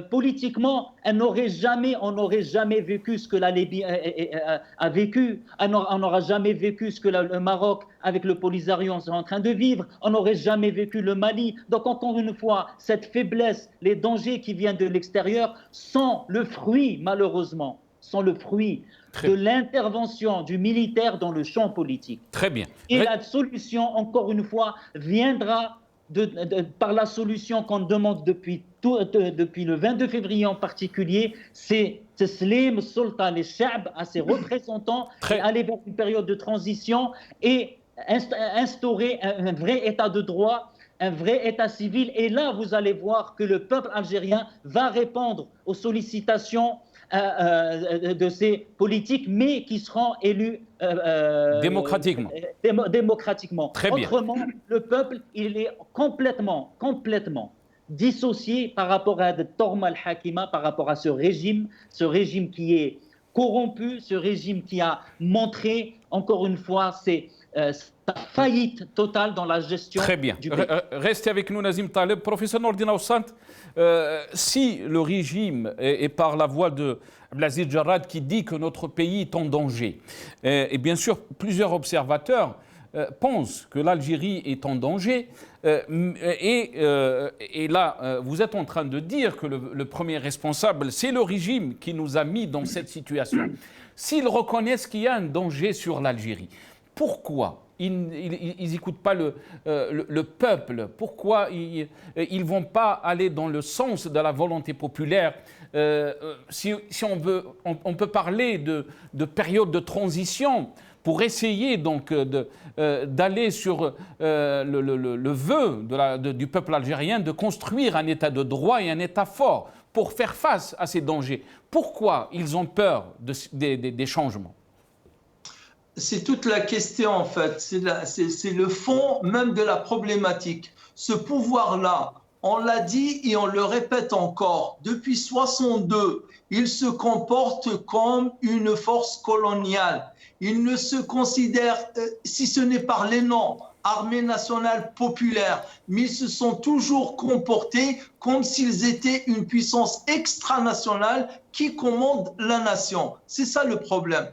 politiquement, on n'aurait jamais vécu ce que la Libye a vécu, on n'aura jamais vécu ce que le Maroc avec le Polisario est en train de vivre, on n'aurait jamais vécu le Mali. Donc encore une fois, cette faiblesse, les dangers qui viennent de l'extérieur sont le fruit, malheureusement, de l'intervention du militaire dans le champ politique. Très bien. Et la solution, encore une fois, viendra par la solution qu'on demande depuis le 22 février en particulier, c'est Teslim Sultan les Sha'b à ses représentants et aller vers une période de transition et instaurer un vrai état de droit, un vrai état civil. Et là, vous allez voir que le peuple algérien va répondre aux sollicitations de ces politiques, mais qui seront élus démocratiquement. Très bien. Autrement, le peuple, il est complètement dissocié par rapport à Torma al-Hakima, par rapport à ce régime qui est corrompu, ce régime qui a montré, encore une fois, sa faillite totale dans la gestion. Très bien. Du pays. Restez avec nous, Nazim Taleb. Professeur Nordin Oussant, si le régime est par la voix de Abdelaziz Jarrad qui dit que notre pays est en danger, et bien sûr, plusieurs observateurs pensent que l'Algérie est en danger, et là, vous êtes en train de dire que le premier responsable, c'est le régime qui nous a mis dans cette situation. S'ils reconnaissent qu'il y a un danger sur l'Algérie, pourquoi ils n'écoutent pas le peuple? Pourquoi ils ne vont pas aller dans le sens de la volonté populaire? Si on peut parler de période de transition pour essayer donc d'aller sur le vœu du peuple algérien de construire un État de droit et un État fort pour faire face à ces dangers. Pourquoi ils ont peur des changements? C'est toute la question en fait, c'est le fond même de la problématique. Ce pouvoir-là, on l'a dit et on le répète encore, depuis 1962, il se comporte comme une force coloniale. Il ne se considère, si ce n'est par les noms, Armée nationale populaire, mais ils se sont toujours comportés comme s'ils étaient une puissance extranationale qui commande la nation. C'est ça le problème.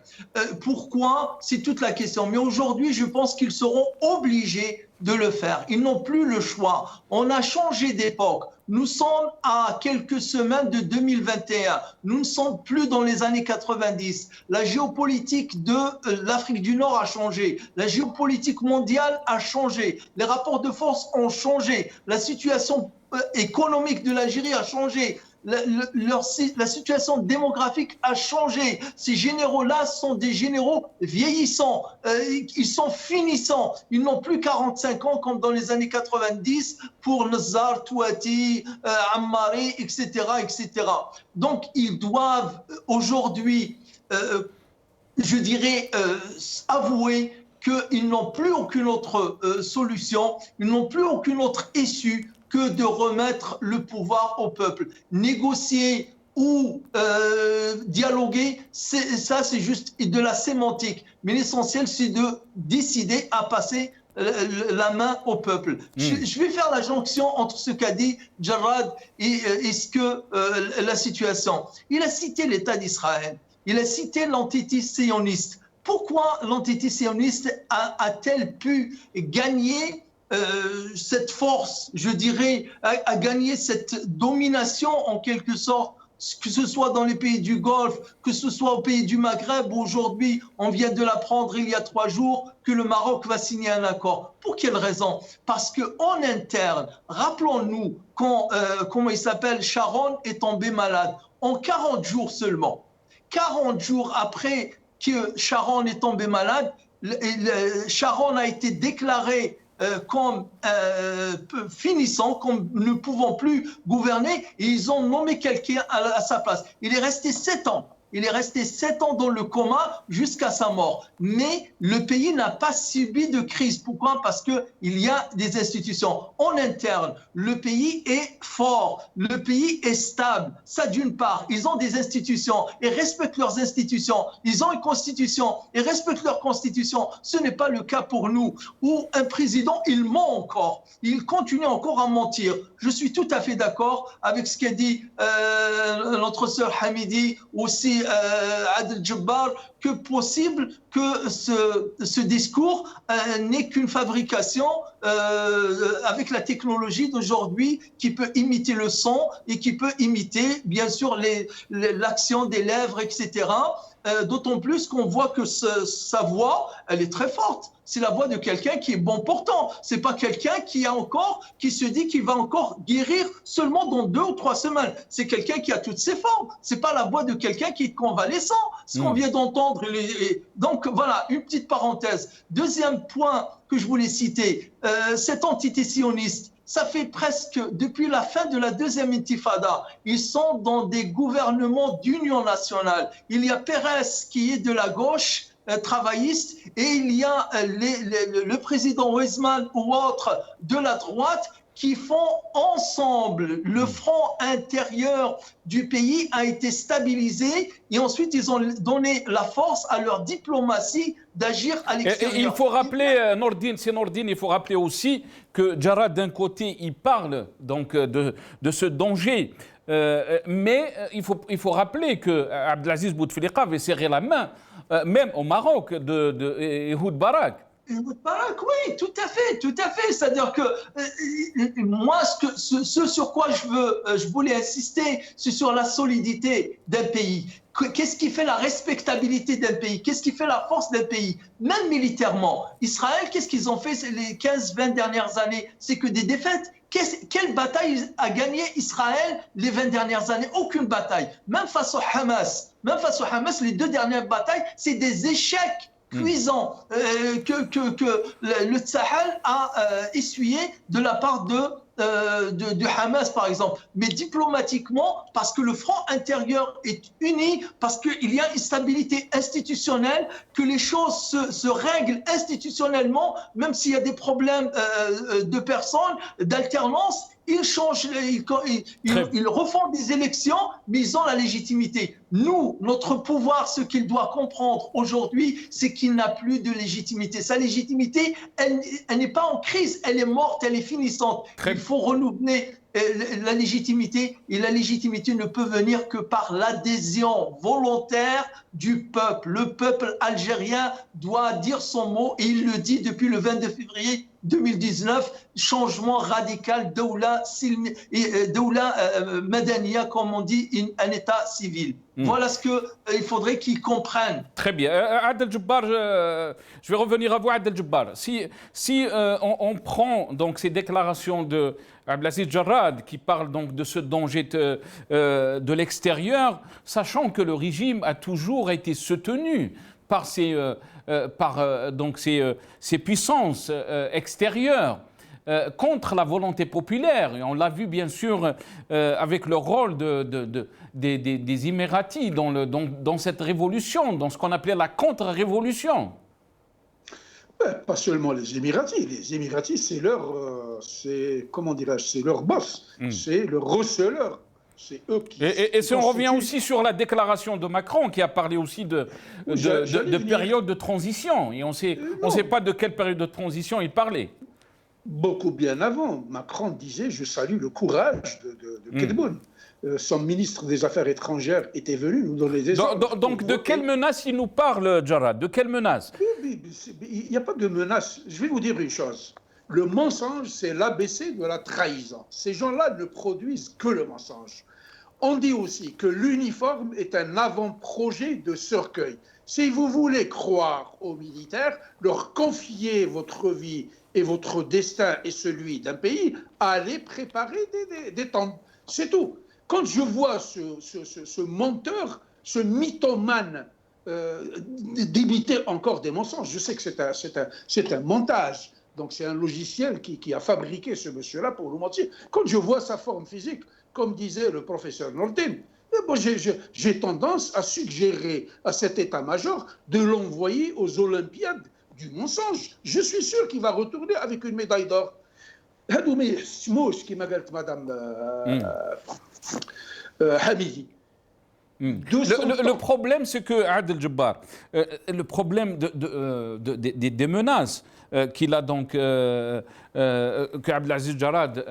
Pourquoi? C'est toute la question. Mais aujourd'hui, je pense qu'ils seront obligés de le faire. Ils n'ont plus le choix. On a changé d'époque. Nous sommes à quelques semaines de 2021. Nous ne sommes plus dans les années 90. La géopolitique de l'Afrique du Nord a changé. La géopolitique mondiale a changé. Les rapports de force ont changé. La situation économique de l'Algérie a changé. La situation démographique a changé. Ces généraux-là sont des généraux vieillissants. Ils sont finissants. Ils n'ont plus 45 ans comme dans les années 90 pour Nazar, Touati, Ammari, etc., etc. Donc, ils doivent aujourd'hui, je dirais, avouer qu'ils n'ont plus aucune autre solution, ils n'ont plus aucune autre issue que de remettre le pouvoir au peuple. Négocier ou dialoguer, ça c'est juste de la sémantique. Mais l'essentiel, c'est de décider à passer la main au peuple. Je vais faire la jonction entre ce qu'a dit Jarrad et la situation. Il a cité l'État d'Israël. Il a cité l'entité sioniste. Pourquoi l'entité sioniste a-t-elle pu gagner cette force, je dirais, a gagné cette domination en quelque sorte, que ce soit dans les pays du Golfe, que ce soit au pays du Maghreb, où aujourd'hui, on vient de l'apprendre il y a 3 jours, que le Maroc va signer un accord. Pour quelle raison? Parce qu'en interne, rappelons-nous, comment il s'appelle, Sharon est tombé malade. En 40 jours seulement, 40 jours après que Sharon est tombé malade, Sharon a été déclaré comme finissant, comme ne pouvant plus gouverner, et ils ont nommé quelqu'un à sa place. Il est resté 7 ans. Il est resté 7 ans dans le coma jusqu'à sa mort. Mais le pays n'a pas subi de crise. Pourquoi? Parce qu'il y a des institutions. En interne, le pays est fort, le pays est stable. Ça, d'une part, ils ont des institutions et respectent leurs institutions. Ils ont une constitution et respectent leur constitution. Ce n'est pas le cas pour nous, où un président, il ment encore. Il continue encore à mentir. Je suis tout à fait d'accord avec ce qu'a dit notre sœur Hamidi, aussi Adel Jabbar, que possible que ce discours n'est qu'une fabrication avec la technologie d'aujourd'hui qui peut imiter le son et qui peut imiter bien sûr l'action des lèvres, etc. D'autant plus qu'on voit que sa voix, elle est très forte. C'est la voix de quelqu'un qui est bon portant. C'est pas quelqu'un qui se dit qu'il va encore guérir seulement dans 2 ou 3 semaines. C'est quelqu'un qui a toutes ses formes. C'est pas la voix de quelqu'un qui est convalescent. Ce qu'on vient d'entendre. Donc voilà, une petite parenthèse. Deuxième point que je voulais citer, cette entité sioniste. Ça fait presque, depuis la fin de la deuxième intifada, ils sont dans des gouvernements d'union nationale. Il y a Pérez qui est de la gauche, travailliste, et il y a le président Weizmann ou autre de la droite qui font ensemble. Le front intérieur du pays a été stabilisé et ensuite ils ont donné la force à leur diplomatie d'agir à l'extérieur. Et il faut rappeler, Nordine, il faut rappeler aussi que Jarrad, d'un côté, il parle donc de ce danger. Mais il faut rappeler que Abdelaziz Bouteflika avait serré la main, même au Maroc, de Ehud Barak. Oui, tout à fait. C'est-à-dire que moi, ce sur quoi je voulais insister, c'est sur la solidité d'un pays. Qu'est-ce qui fait la respectabilité d'un pays? Qu'est-ce qui fait la force d'un pays? Même militairement. Israël, qu'est-ce qu'ils ont fait les 15-20 dernières années? C'est que des défaites. Quelle bataille a gagné Israël les 20 dernières années? Aucune bataille. Même face au Hamas, les 2 dernières batailles, c'est des échecs cuisants que le Tsahal a essuyé de la part de Hamas, par exemple. Mais diplomatiquement, parce que le front intérieur est uni, parce qu'il y a une stabilité institutionnelle, que les choses se règlent institutionnellement, même s'il y a des problèmes de personnes, d'alternance. Ils changent, ils refont des élections, mais ils ont la légitimité. Nous, notre pouvoir, ce qu'il doit comprendre aujourd'hui, c'est qu'il n'a plus de légitimité. Sa légitimité, elle n'est pas en crise, elle est morte, elle est finissante. Il faut renouveler la légitimité, et la légitimité ne peut venir que par l'adhésion volontaire du peuple. Le peuple algérien doit dire son mot, et il le dit depuis le 22 février 2019, changement radical, Doula Madaniya, comme on dit, un État civil. Voilà ce qu'il faudrait qu'ils comprennent. Très bien. Adel Jabbar, je vais revenir à vous, Adel Jabbar. Si on prend donc ces déclarations de Abdelaziz Jarrad qui parle donc de ce danger de l'extérieur, sachant que le régime a toujours été soutenu par ces puissances extérieures contre la volonté populaire. Et on l'a vu bien sûr avec le rôle des Émiratis dans cette révolution, dans ce qu'on appelait la contre-révolution. Pas seulement les Émiratis. Les Émiratis, c'est leur, comment dirais-je, c'est leur boss, c'est le receleur. C'est eux qui. Et si on revient aussi sur la déclaration de Macron, qui a parlé aussi de période de transition, et on ne sait pas de quelle période de transition il parlait. Beaucoup bien avant, Macron disait « Je salue le courage de Tebboune ». Son ministre des Affaires étrangères était venu nous donner des ordres. Donc de quelle menace il nous parle, Jarrad? De quelle menace? Il n'y a pas de menace. Je vais vous dire une chose. Le mensonge, c'est l'ABC de la trahison. Ces gens-là ne produisent que le mensonge. On dit aussi que l'uniforme est un avant-projet de cercueil. Si vous voulez croire aux militaires, leur confier votre vie et votre destin et celui d'un pays, allez préparer des tombes. C'est tout. Quand je vois ce menteur, ce mythomane d'imiter encore des mensonges, je sais que c'est un montage. Donc c'est un logiciel qui a fabriqué ce monsieur-là pour nous mentir. Quand je vois sa forme physique, comme disait le professeur Nordin, j'ai tendance à suggérer à cet état-major de l'envoyer aux Olympiades du mensonge. Je suis sûr qu'il va retourner avec une médaille d'or. Madame Hamidi. Le problème, c'est que Adel Jabbar, le problème des menaces qu'il a donc, que Abdelaziz Jarrad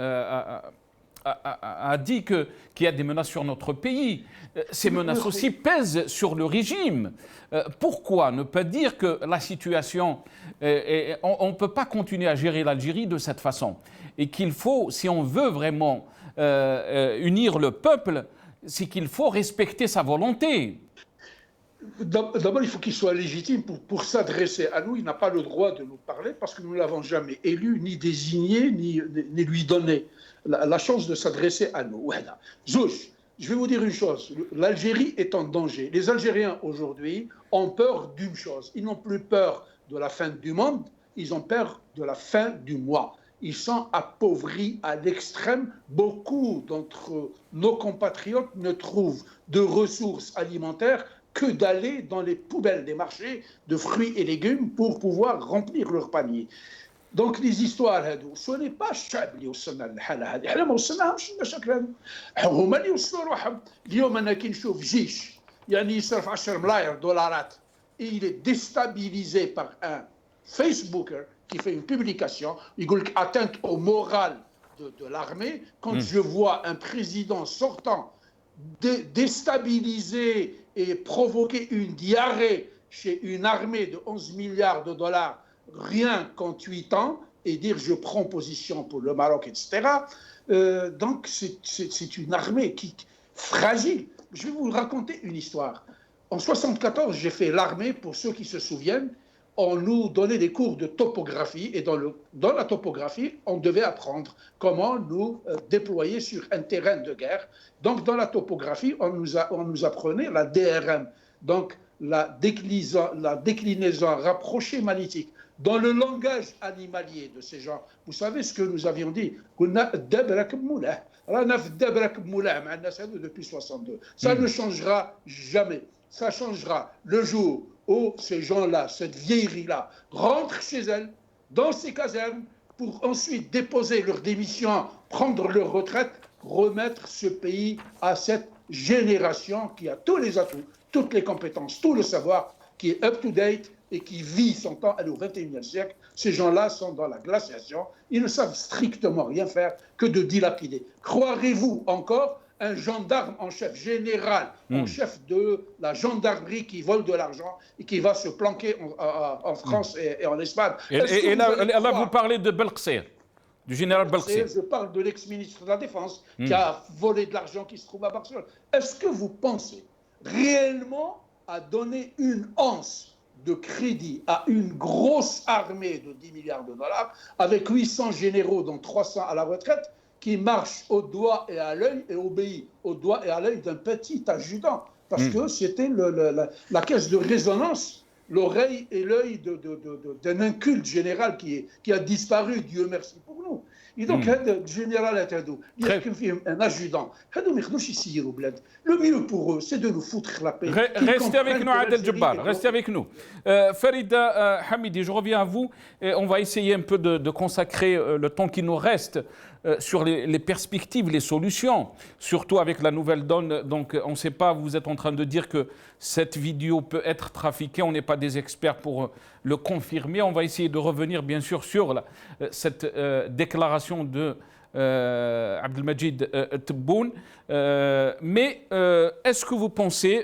a dit qu'il y a des menaces sur notre pays. Ces menaces aussi pèsent sur le régime. Pourquoi ne pas dire que la situation, on ne peut pas continuer à gérer l'Algérie de cette façon et qu'il faut, si on veut vraiment unir le peuple, c'est qu'il faut respecter sa volonté. D'abord, il faut qu'il soit légitime pour s'adresser à nous. Il n'a pas le droit de nous parler parce que nous ne l'avons jamais élu, ni désigné, ni lui donné la chance de s'adresser à nous. Voilà. Zouch, je vais vous dire une chose. L'Algérie est en danger. Les Algériens, aujourd'hui, ont peur d'une chose. Ils n'ont plus peur de la fin du monde, ils ont peur de la fin du mois. Ils sont appauvris à l'extrême. Beaucoup d'entre nos compatriotes ne trouvent de ressources alimentaires que d'aller dans les poubelles des marchés de fruits et légumes pour pouvoir remplir leur panier. Donc les histoires, ce n'est pas الشعب اللي وصلنا للحالة هذه، احنا ما وصلناهمش المشاكل هذو، هما اللي وصلوا روحهم. اليوم انا كي نشوف جيش يعني يصرف 10 ملاير دولارات et il est déstabilisé par un Facebooker qui fait une publication, il dit atteinte au moral de l'armée. Quand je vois un président sortant déstabiliser et provoquer une diarrhée chez une armée de 11 milliards de dollars rien qu'en 8 ans et dire je prends position pour le Maroc, etc. Donc c'est une armée qui fragile. Je vais vous raconter une histoire. En 1974, j'ai fait l'armée, pour ceux qui se souviennent. On nous donnait des cours de topographie et dans la topographie, on devait apprendre comment nous déployer sur un terrain de guerre. Donc dans la topographie, on nous apprenait la DRM, donc la déclinaison rapprochée magnétique. Dans le langage animalier de ces gens, vous savez ce que nous avions dit? Depuis 62. Ça ne changera jamais. Ça changera le jour où ces gens-là, cette vieillerie-là, rentrent chez elles, dans ces casernes, pour ensuite déposer leur démission, prendre leur retraite, remettre ce pays à cette génération qui a tous les atouts, toutes les compétences, tout le savoir, qui est up-to-date et qui vit son temps. Elle est au XXIe siècle. Ces gens-là sont dans la glaciation. Ils ne savent strictement rien faire que de dilapider. Croirez-vous encore un gendarme en chef général, en chef de la gendarmerie qui vole de l'argent et qui va se planquer en France et en Espagne? Et là, vous parlez de Belqsir, du général Belqsir. Je parle de l'ex-ministre de la Défense qui a volé de l'argent qui se trouve à Barcelone. Est-ce que vous pensez réellement à donner une once de crédit à une grosse armée de 10 milliards de dollars avec 800 généraux dont 300 à la retraite qui marche au doigt et à l'œil et obéit au doigt et à l'œil d'un petit adjudant? Parce que c'était la caisse de résonance, l'oreille et l'œil d'un inculte général qui a disparu, Dieu merci pour nous. donc هذا الجنرالات هذو اللي يحكم فيهم ان ادجودون هذو ما يقدروش يسيروا بلاد. لو ميو بور eux c'est de nous foutre la paix. Restez avec nous, Adel Djebbal, restez avec nous. Farida Hamidi, je reviens à vous. On va essayer un peu de consacrer le temps qui nous reste sur les perspectives, les solutions, surtout avec la nouvelle donne. Donc, on ne sait pas, vous êtes en train de dire que cette vidéo peut être trafiquée. On n'est pas des experts pour le confirmer. On va essayer de revenir, bien sûr, sur cette déclaration de Abdelmajid Tebboune. Mais est-ce que vous pensez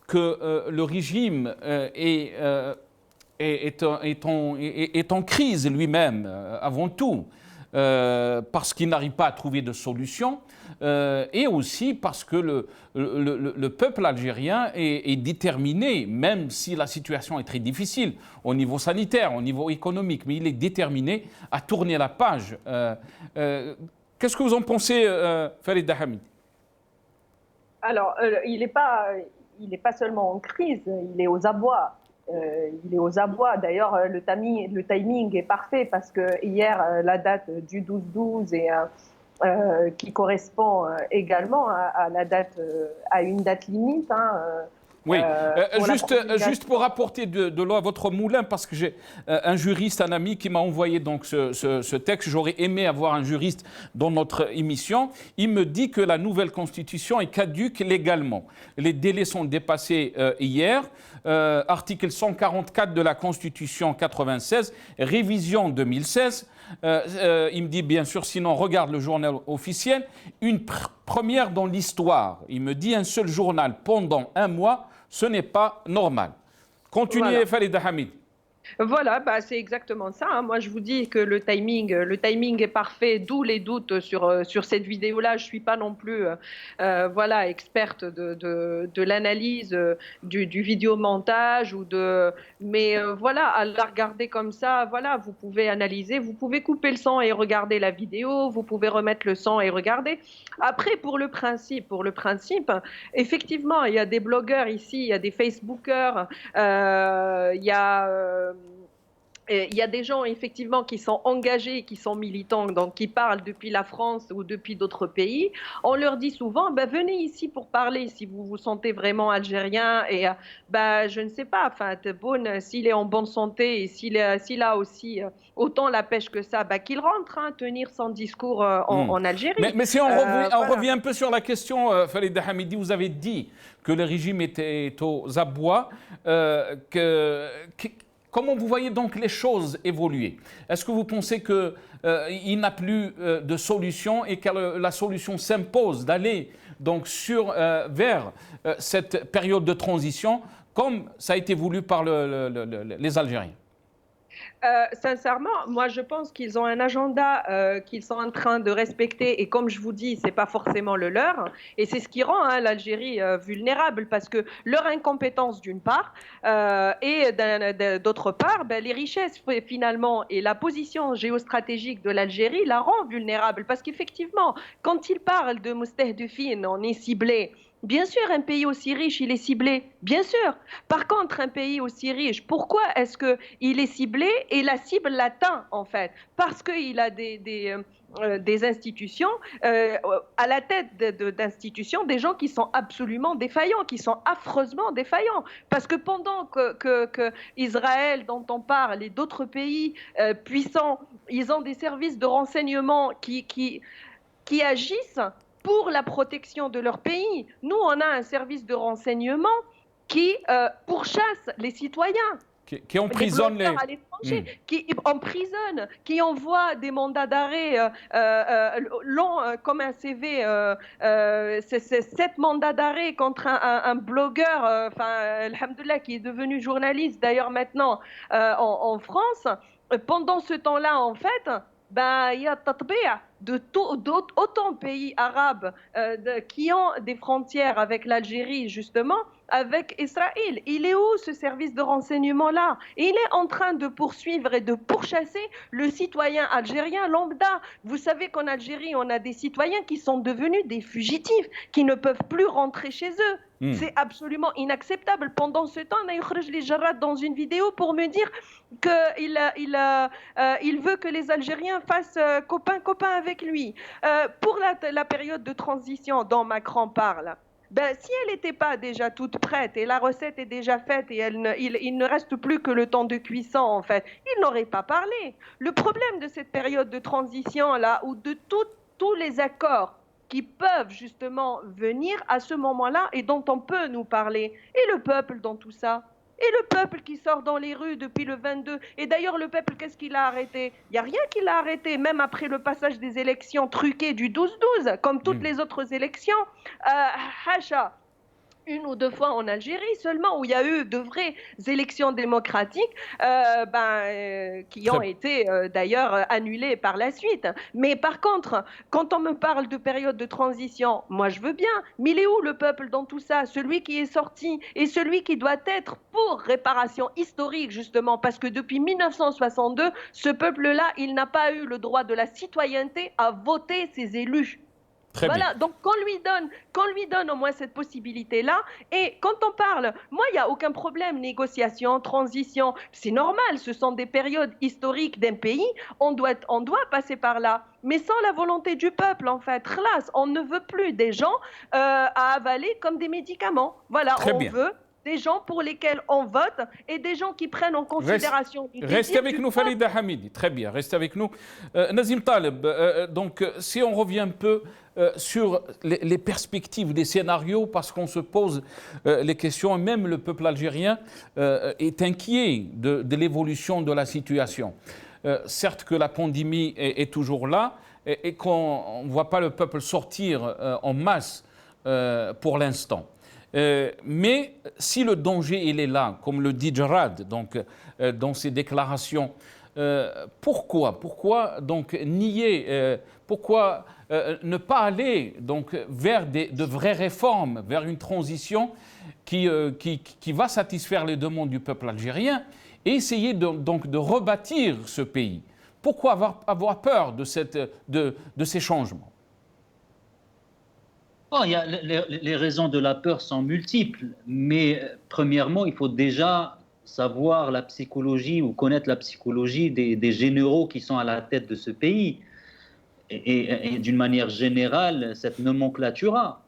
que le régime est en crise lui-même, avant tout, parce qu'il n'arrive pas à trouver de solution, et aussi parce que le peuple algérien est déterminé, même si la situation est très difficile au niveau sanitaire, au niveau économique, mais il est déterminé à tourner la page. Qu'est-ce que vous en pensez, Farida Hamid? Alors, il n'est pas seulement en crise, il est aux abois. Il est aux abois. D'ailleurs, le timing est parfait parce que hier, la date du 12-12 qui correspond également à la date, à une date limite. Oui, juste pour apporter de l'eau à votre moulin, parce que j'ai un juriste, un ami qui m'a envoyé donc ce texte. J'aurais aimé avoir un juriste dans notre émission. Il me dit que la nouvelle constitution est caduque légalement. Les délais sont dépassés hier. Article 144 de la Constitution 96, révision 2016. Il me dit bien sûr, sinon regarde le journal officiel, une première dans l'histoire. Il me dit un seul journal pendant un mois, ce n'est pas normal. Continuez, voilà. Farida Hamid. Voilà, c'est exactement ça. Moi, je vous dis que le timing est parfait, d'où les doutes sur cette vidéo-là. Je ne suis pas non plus experte de l'analyse du vidéomontage mais à la regarder comme ça, voilà, vous pouvez analyser, vous pouvez couper le son et regarder la vidéo, vous pouvez remettre le son et regarder. Après, pour le principe, effectivement, il y a des blogueurs ici, il y a des Facebookers, il y a des gens effectivement qui sont engagés, qui sont militants, donc qui parlent depuis la France ou depuis d'autres pays. On leur dit souvent, venez ici pour parler si vous vous sentez vraiment algérien. Et je ne sais pas, Tebboune, s'il est en bonne santé et s'il a aussi autant la pêche que ça, qu'il rentre tenir son discours en Algérie. Mais si on revient un peu sur la question, Farida Hamidi, vous avez dit que le régime était aux abois, comment vous voyez donc les choses évoluer? Est-ce que vous pensez qu'il n'a plus de solution et que la solution s'impose d'aller donc vers cette période de transition comme ça a été voulu par les Algériens? Sincèrement, moi je pense qu'ils ont un agenda qu'ils sont en train de respecter et comme je vous dis, c'est pas forcément le leur et c'est ce qui rend l'Algérie vulnérable parce que leur incompétence d'une part et d'autre part, les richesses finalement et la position géostratégique de l'Algérie la rend vulnérable parce qu'effectivement, quand ils parlent de Moustahdefine, on est ciblé. Bien sûr, un pays aussi riche, il est ciblé, bien sûr. Par contre, un pays aussi riche, pourquoi est-ce qu'il est ciblé et la cible l'atteint, en fait? Parce qu'il a des institutions, à la tête d'institutions, des gens qui sont absolument défaillants, qui sont affreusement défaillants. Parce que pendant que Israël, dont on parle, et d'autres pays puissants, ils ont des services de renseignement qui agissent pour la protection de leur pays. Nous, on a un service de renseignement qui pourchasse les citoyens. Qui emprisonne à l'étranger, qui emprisonne, qui envoie des mandats d'arrêt longs comme un CV, 7 mandats d'arrêt contre un blogueur, alhamdoulilah, qui est devenu journaliste d'ailleurs maintenant en France. Pendant ce temps-là, en fait, il y a tatbi'a. autant de pays arabes qui ont des frontières avec l'Algérie, justement, avec Israël. Il est où ce service de renseignement-là? Il est en train de poursuivre et de pourchasser le citoyen algérien lambda. Vous savez qu'en Algérie, on a des citoyens qui sont devenus des fugitifs, qui ne peuvent plus rentrer chez eux. C'est absolument inacceptable. Pendant ce temps, Nayoukhrij Jarrad dans une vidéo pour me dire qu'il veut que les Algériens fassent copain-copain avec lui. Pour la période de transition dont Macron parle, si elle n'était pas déjà toute prête et la recette est déjà faite et il ne reste plus que le temps de cuisson, en fait, il n'aurait pas parlé. Le problème de cette période de transition-là, ou de tous les accords qui peuvent justement venir à ce moment-là et dont on peut nous parler. Et le peuple dans tout ça? Et le peuple qui sort dans les rues depuis le 22? Et d'ailleurs, le peuple, qu'est-ce qu'il a arrêté? Il n'y a rien qui l'a arrêté, même après le passage des élections truquées du 12-12, comme toutes les autres élections. Hacha, une ou deux fois en Algérie seulement, où il y a eu de vraies élections démocratiques qui ont été d'ailleurs annulées par la suite. Mais par contre, quand on me parle de période de transition, moi je veux bien, mais il est où le peuple dans tout ça? Celui qui est sorti et celui qui doit être pour réparation historique, justement, parce que depuis 1962, ce peuple-là, il n'a pas eu le droit de la citoyenneté à voter ses élus. Très voilà, bien. donc qu'on lui donne au moins cette possibilité-là. Et quand on parle, moi, il n'y a aucun problème, négociation, transition, c'est normal, ce sont des périodes historiques d'un pays, on doit passer par là. Mais sans la volonté du peuple, en fait, classe, on ne veut plus des gens à avaler comme des médicaments. Voilà, Très on bien. veut des gens pour lesquels on vote et des gens qui prennent en considération... Restez avec nous, Farida Hamidi. Très bien, restez avec nous. Nazim Taleb, donc si on revient un peu sur les perspectives des scénarios, parce qu'on se pose les questions, et même le peuple algérien est inquiet de l'évolution de la situation. Certes que la pandémie est toujours là et qu'on ne voit pas le peuple sortir en masse pour l'instant. Mais si le danger il est là, comme le dit Jarrad donc, dans ses déclarations, pourquoi donc nier, pourquoi ne pas aller donc, vers de vraies réformes, vers une transition qui va satisfaire les demandes du peuple algérien et essayer donc de rebâtir ce pays? Pourquoi avoir peur de ces changements? Bon, les raisons de la peur sont multiples, mais premièrement, il faut déjà savoir la psychologie ou connaître la psychologie des généraux qui sont à la tête de ce pays. Et d'une manière générale, cette nomenclatura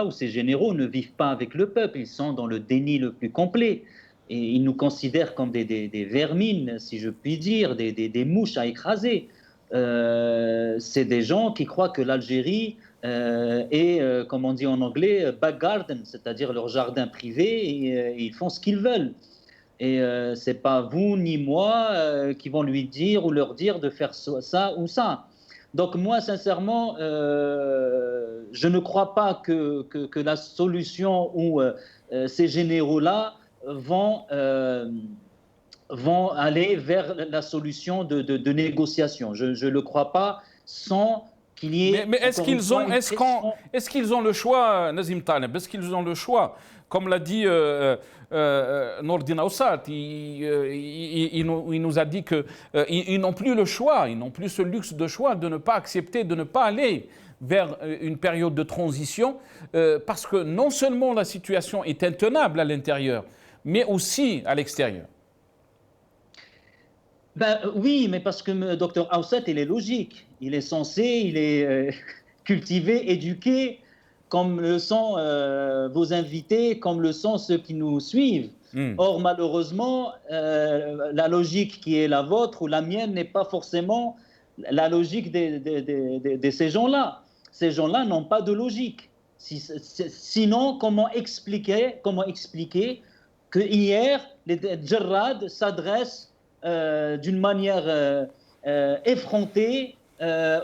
où ces généraux ne vivent pas avec le peuple, ils sont dans le déni le plus complet. Et ils nous considèrent comme des vermines, si je puis dire, des mouches à écraser. C'est des gens qui croient que l'Algérie est, comme on dit en anglais, back garden, c'est-à-dire leur jardin privé, et ils font ce qu'ils veulent. Et c'est pas vous ni moi qui vont lui dire ou leur dire de faire ça ou ça. Donc moi, sincèrement, je ne crois pas que la solution ou ces généraux-là vont aller vers la solution de négociation. Je ne le crois pas sans qu'il y ait... Mais est-ce qu'ils ont le choix, Nazim Taleb? Est-ce qu'ils ont le choix? Comme l'a dit Nourdine Aoussat, il nous a dit qu'ils n'ont plus le choix, ils n'ont plus ce luxe de choix de ne pas accepter, de ne pas aller vers une période de transition, parce que non seulement la situation est intenable à l'intérieur, mais aussi à l'extérieur. Oui, mais parce que le docteur Aoussat, il est logique. Il est censé, il est cultivé, éduqué, comme le sont vos invités, comme le sont ceux qui nous suivent. Or, malheureusement, la logique qui est la vôtre ou la mienne n'est pas forcément la logique de ces gens-là. Ces gens-là n'ont pas de logique. Sinon, comment expliquer que hier, les Jarrad s'adressent d'une manière effrontée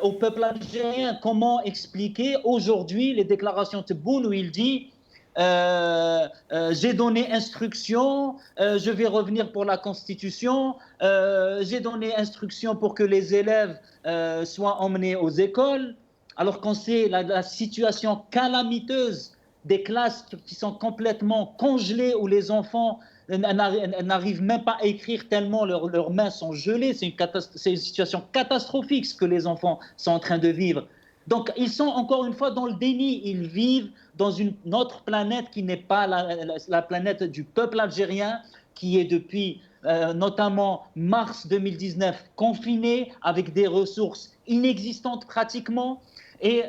au peuple algérien? Comment expliquer aujourd'hui les déclarations de Tebboune où il dit j'ai donné instruction, je vais revenir pour la Constitution, j'ai donné instruction pour que les élèves soient emmenés aux écoles, alors qu'on sait la situation calamiteuse des classes qui sont complètement congelées, où les enfants n'arrivent même pas à écrire tellement leurs mains sont gelées. C'est une situation catastrophique ce que les enfants sont en train de vivre. Donc ils sont encore une fois dans le déni, ils vivent dans une autre planète qui n'est pas la planète du peuple algérien, qui est depuis notamment mars 2019 confiné avec des ressources inexistantes pratiquement. Et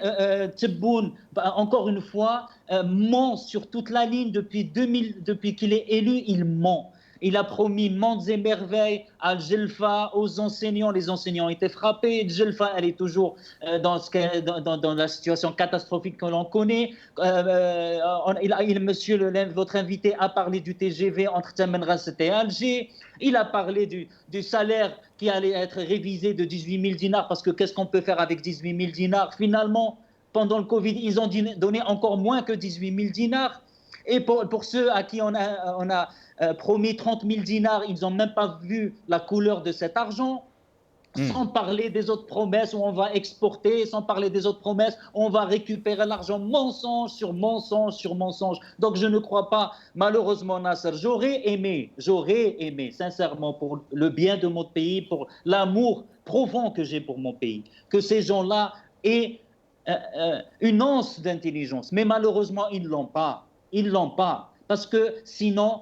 Tebboune, encore une fois, ment sur toute la ligne depuis qu'il est élu, il ment. Il a promis monts et merveilles à Djelfa, aux enseignants. Les enseignants étaient frappés. Djelfa, elle est toujours dans la situation catastrophique que l'on connaît. Monsieur votre invité a parlé du TGV entre Tamanrasset et Alger. Il a parlé du salaire qui allait être révisé de 18 000 dinars, parce que qu'est-ce qu'on peut faire avec 18 000 dinars? Finalement, pendant le Covid, ils ont donné encore moins que 18 000 dinars. Et pour ceux à qui on a promis 30 000 dinars, ils n'ont même pas vu la couleur de cet argent. Sans parler des autres promesses où on va exporter, sans parler des autres promesses où on va récupérer l'argent, mensonge sur mensonge sur mensonge. Donc je ne crois pas, malheureusement, Nasser, j'aurais aimé, sincèrement, pour le bien de mon pays, pour l'amour profond que j'ai pour mon pays, que ces gens-là aient une once d'intelligence. Mais malheureusement, ils ne l'ont pas. Ils ne l'ont pas. Parce que sinon,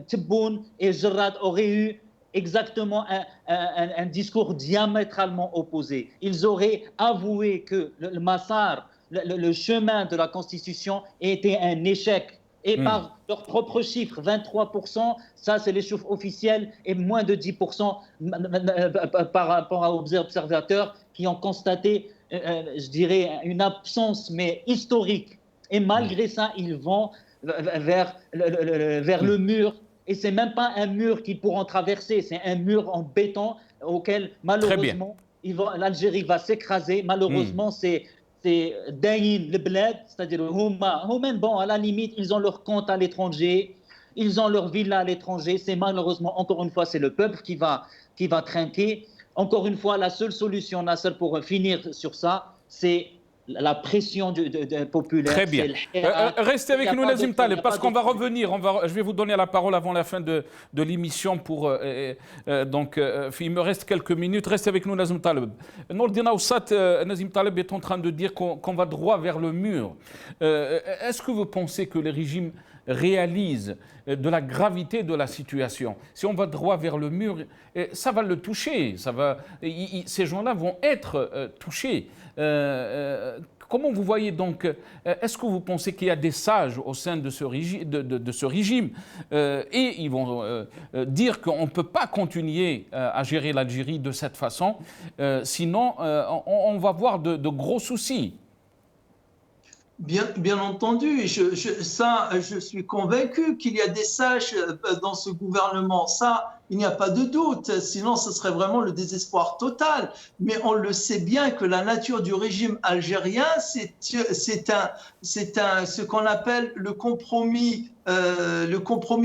Tebboune et Jarrad auraient eu exactement un discours diamétralement opposé. Ils auraient avoué que le Massar, le chemin de la Constitution, était un échec. Et par leurs propres chiffres, 23%, ça c'est les chiffres officiels, et moins de 10% par rapport aux observateurs qui ont constaté, je dirais, une absence, mais historique. Et malgré ça, ils vont vers le mur. Et ce n'est même pas un mur qu'ils pourront traverser, c'est un mur en béton auquel, malheureusement, l'Algérie va s'écraser. Malheureusement, c'est Daïn, le bled, c'est-à-dire bon, à la limite, ils ont leur compte à l'étranger, ils ont leur villa à l'étranger. C'est malheureusement, encore une fois, c'est le peuple qui va trinquer. Encore une fois, la seule solution, Nasser, pour finir sur ça, c'est la pression populaire. Très bien. Restez avec nous, Nazim Taleb, parce qu'on va revenir. Je vais vous donner la parole avant la fin de l'émission. Donc, il me reste quelques minutes. Restez avec nous, Nazim Taleb. Nourdine Aoussat, Nazim Taleb est en train de dire qu'on va droit vers le mur. Est-ce que vous pensez que les régimes réalisent de la gravité de la situation? Si on va droit vers le mur, ça va le toucher. Ces gens-là vont être touchés. Comment vous voyez donc, est-ce que vous pensez qu'il y a des sages au sein de ce régime, et ils vont dire qu'on ne peut pas continuer à gérer l'Algérie de cette façon, sinon on va avoir de gros soucis? Bien entendu, je suis convaincu qu'il y a des sages dans ce gouvernement. Ça, il n'y a pas de doute, sinon ce serait vraiment le désespoir total. Mais on le sait bien que la nature du régime algérien, c'est ce qu'on appelle le compromis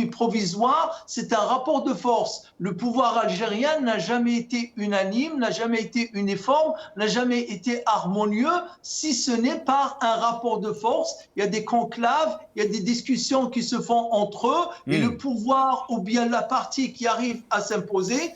provisoire, c'est un rapport de force. Le pouvoir algérien n'a jamais été unanime, n'a jamais été uniforme, n'a jamais été harmonieux, si ce n'est par un rapport de force. Il y a des conclaves, il y a des discussions qui se font entre eux, et le pouvoir ou bien la partie qui arrive à s'imposer,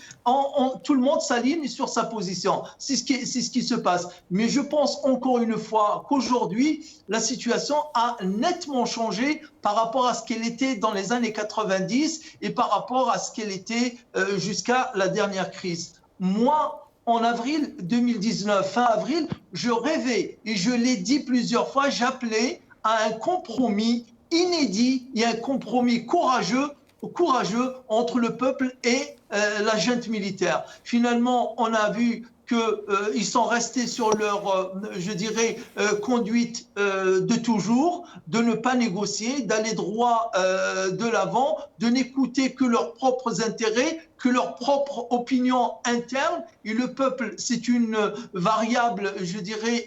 tout le monde s'aligne sur sa position. C'est ce qui se passe. Mais je pense encore une fois qu'aujourd'hui, la situation a nettement changé par rapport à ce qu'elle était dans les années 90 et par rapport à ce qu'elle était jusqu'à la dernière crise. Moi, en avril 2019, fin avril, je rêvais, et je l'ai dit plusieurs fois, j'appelais à un compromis inédit et un compromis courageux entre le peuple et la junte militaire. Finalement, on a vu qu'ils sont restés sur leur, conduite de toujours, de ne pas négocier, d'aller droit de l'avant, de n'écouter que leurs propres intérêts, que leur propre opinion interne. Et le peuple, c'est une variable,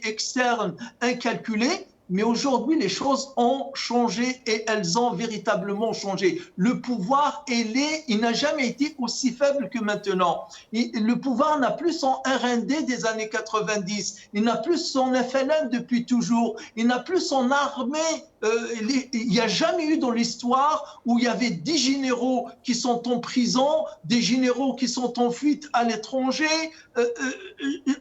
externe, incalculée. Mais aujourd'hui, les choses ont changé et elles ont véritablement changé. Le pouvoir, il n'a jamais été aussi faible que maintenant. Le pouvoir n'a plus son RND des années 90. Il n'a plus son FLN depuis toujours. Il n'a plus son armée. Il n'y a jamais eu dans l'histoire où il y avait 10 généraux qui sont en prison, des généraux qui sont en fuite à l'étranger.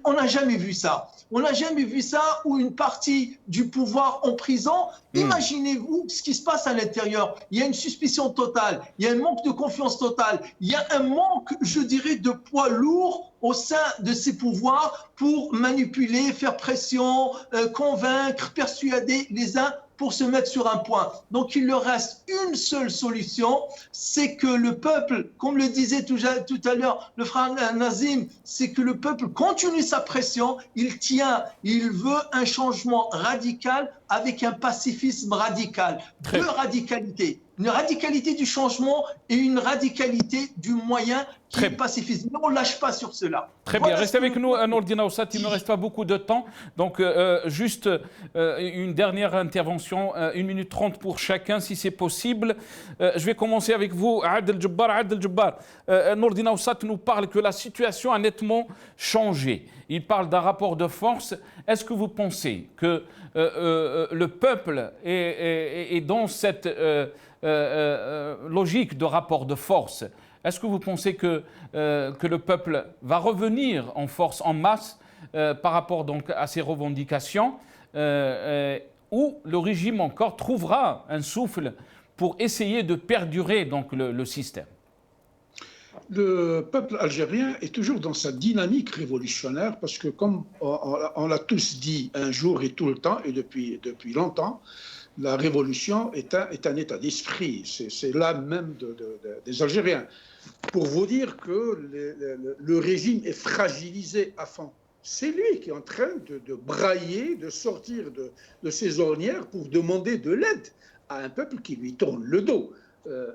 On n'a jamais vu ça. On n'a jamais vu ça où une partie du pouvoir en prison. Imaginez-vous ce qui se passe à l'intérieur. Il y a une suspicion totale, il y a un manque de confiance totale, il y a un manque, je dirais, de poids lourd au sein de ces pouvoirs pour manipuler, faire pression, convaincre, persuader les uns pour se mettre sur un point. Donc il leur reste une seule solution, c'est que le peuple, comme le disait tout à l'heure le frère Nazim, c'est que le peuple continue sa pression, il tient, il veut un changement radical avec un pacifisme radical. Deux radicalités. Une radicalité du changement et une radicalité du moyen qui est pacifiste. Mais on ne lâche pas sur cela. Très bien. Restez avec nous, Nourdine Aoussat. Il ne me reste pas beaucoup de temps. Donc, juste une dernière intervention, 1 minute 30 pour chacun, si c'est possible. Je vais commencer avec vous, Adel Djebbar. Adel Djebbar, Nourdine Aoussat nous parle que la situation a nettement changé. Il parle d'un rapport de force. Est-ce que vous pensez que le peuple est dans cette logique de rapport de force? Est-ce que vous pensez que le peuple va revenir en force, en masse, par rapport donc à ces revendications, ou le régime encore trouvera un souffle pour essayer de perdurer donc le système? Le peuple algérien est toujours dans sa dynamique révolutionnaire parce que, comme on l'a tous dit un jour et tout le temps, et depuis longtemps, la révolution est un état d'esprit. C'est l'âme même des Algériens. Pour vous dire que le régime est fragilisé à fond. C'est lui qui est en train de brailler, de sortir de ses ornières pour demander de l'aide à un peuple qui lui tourne le dos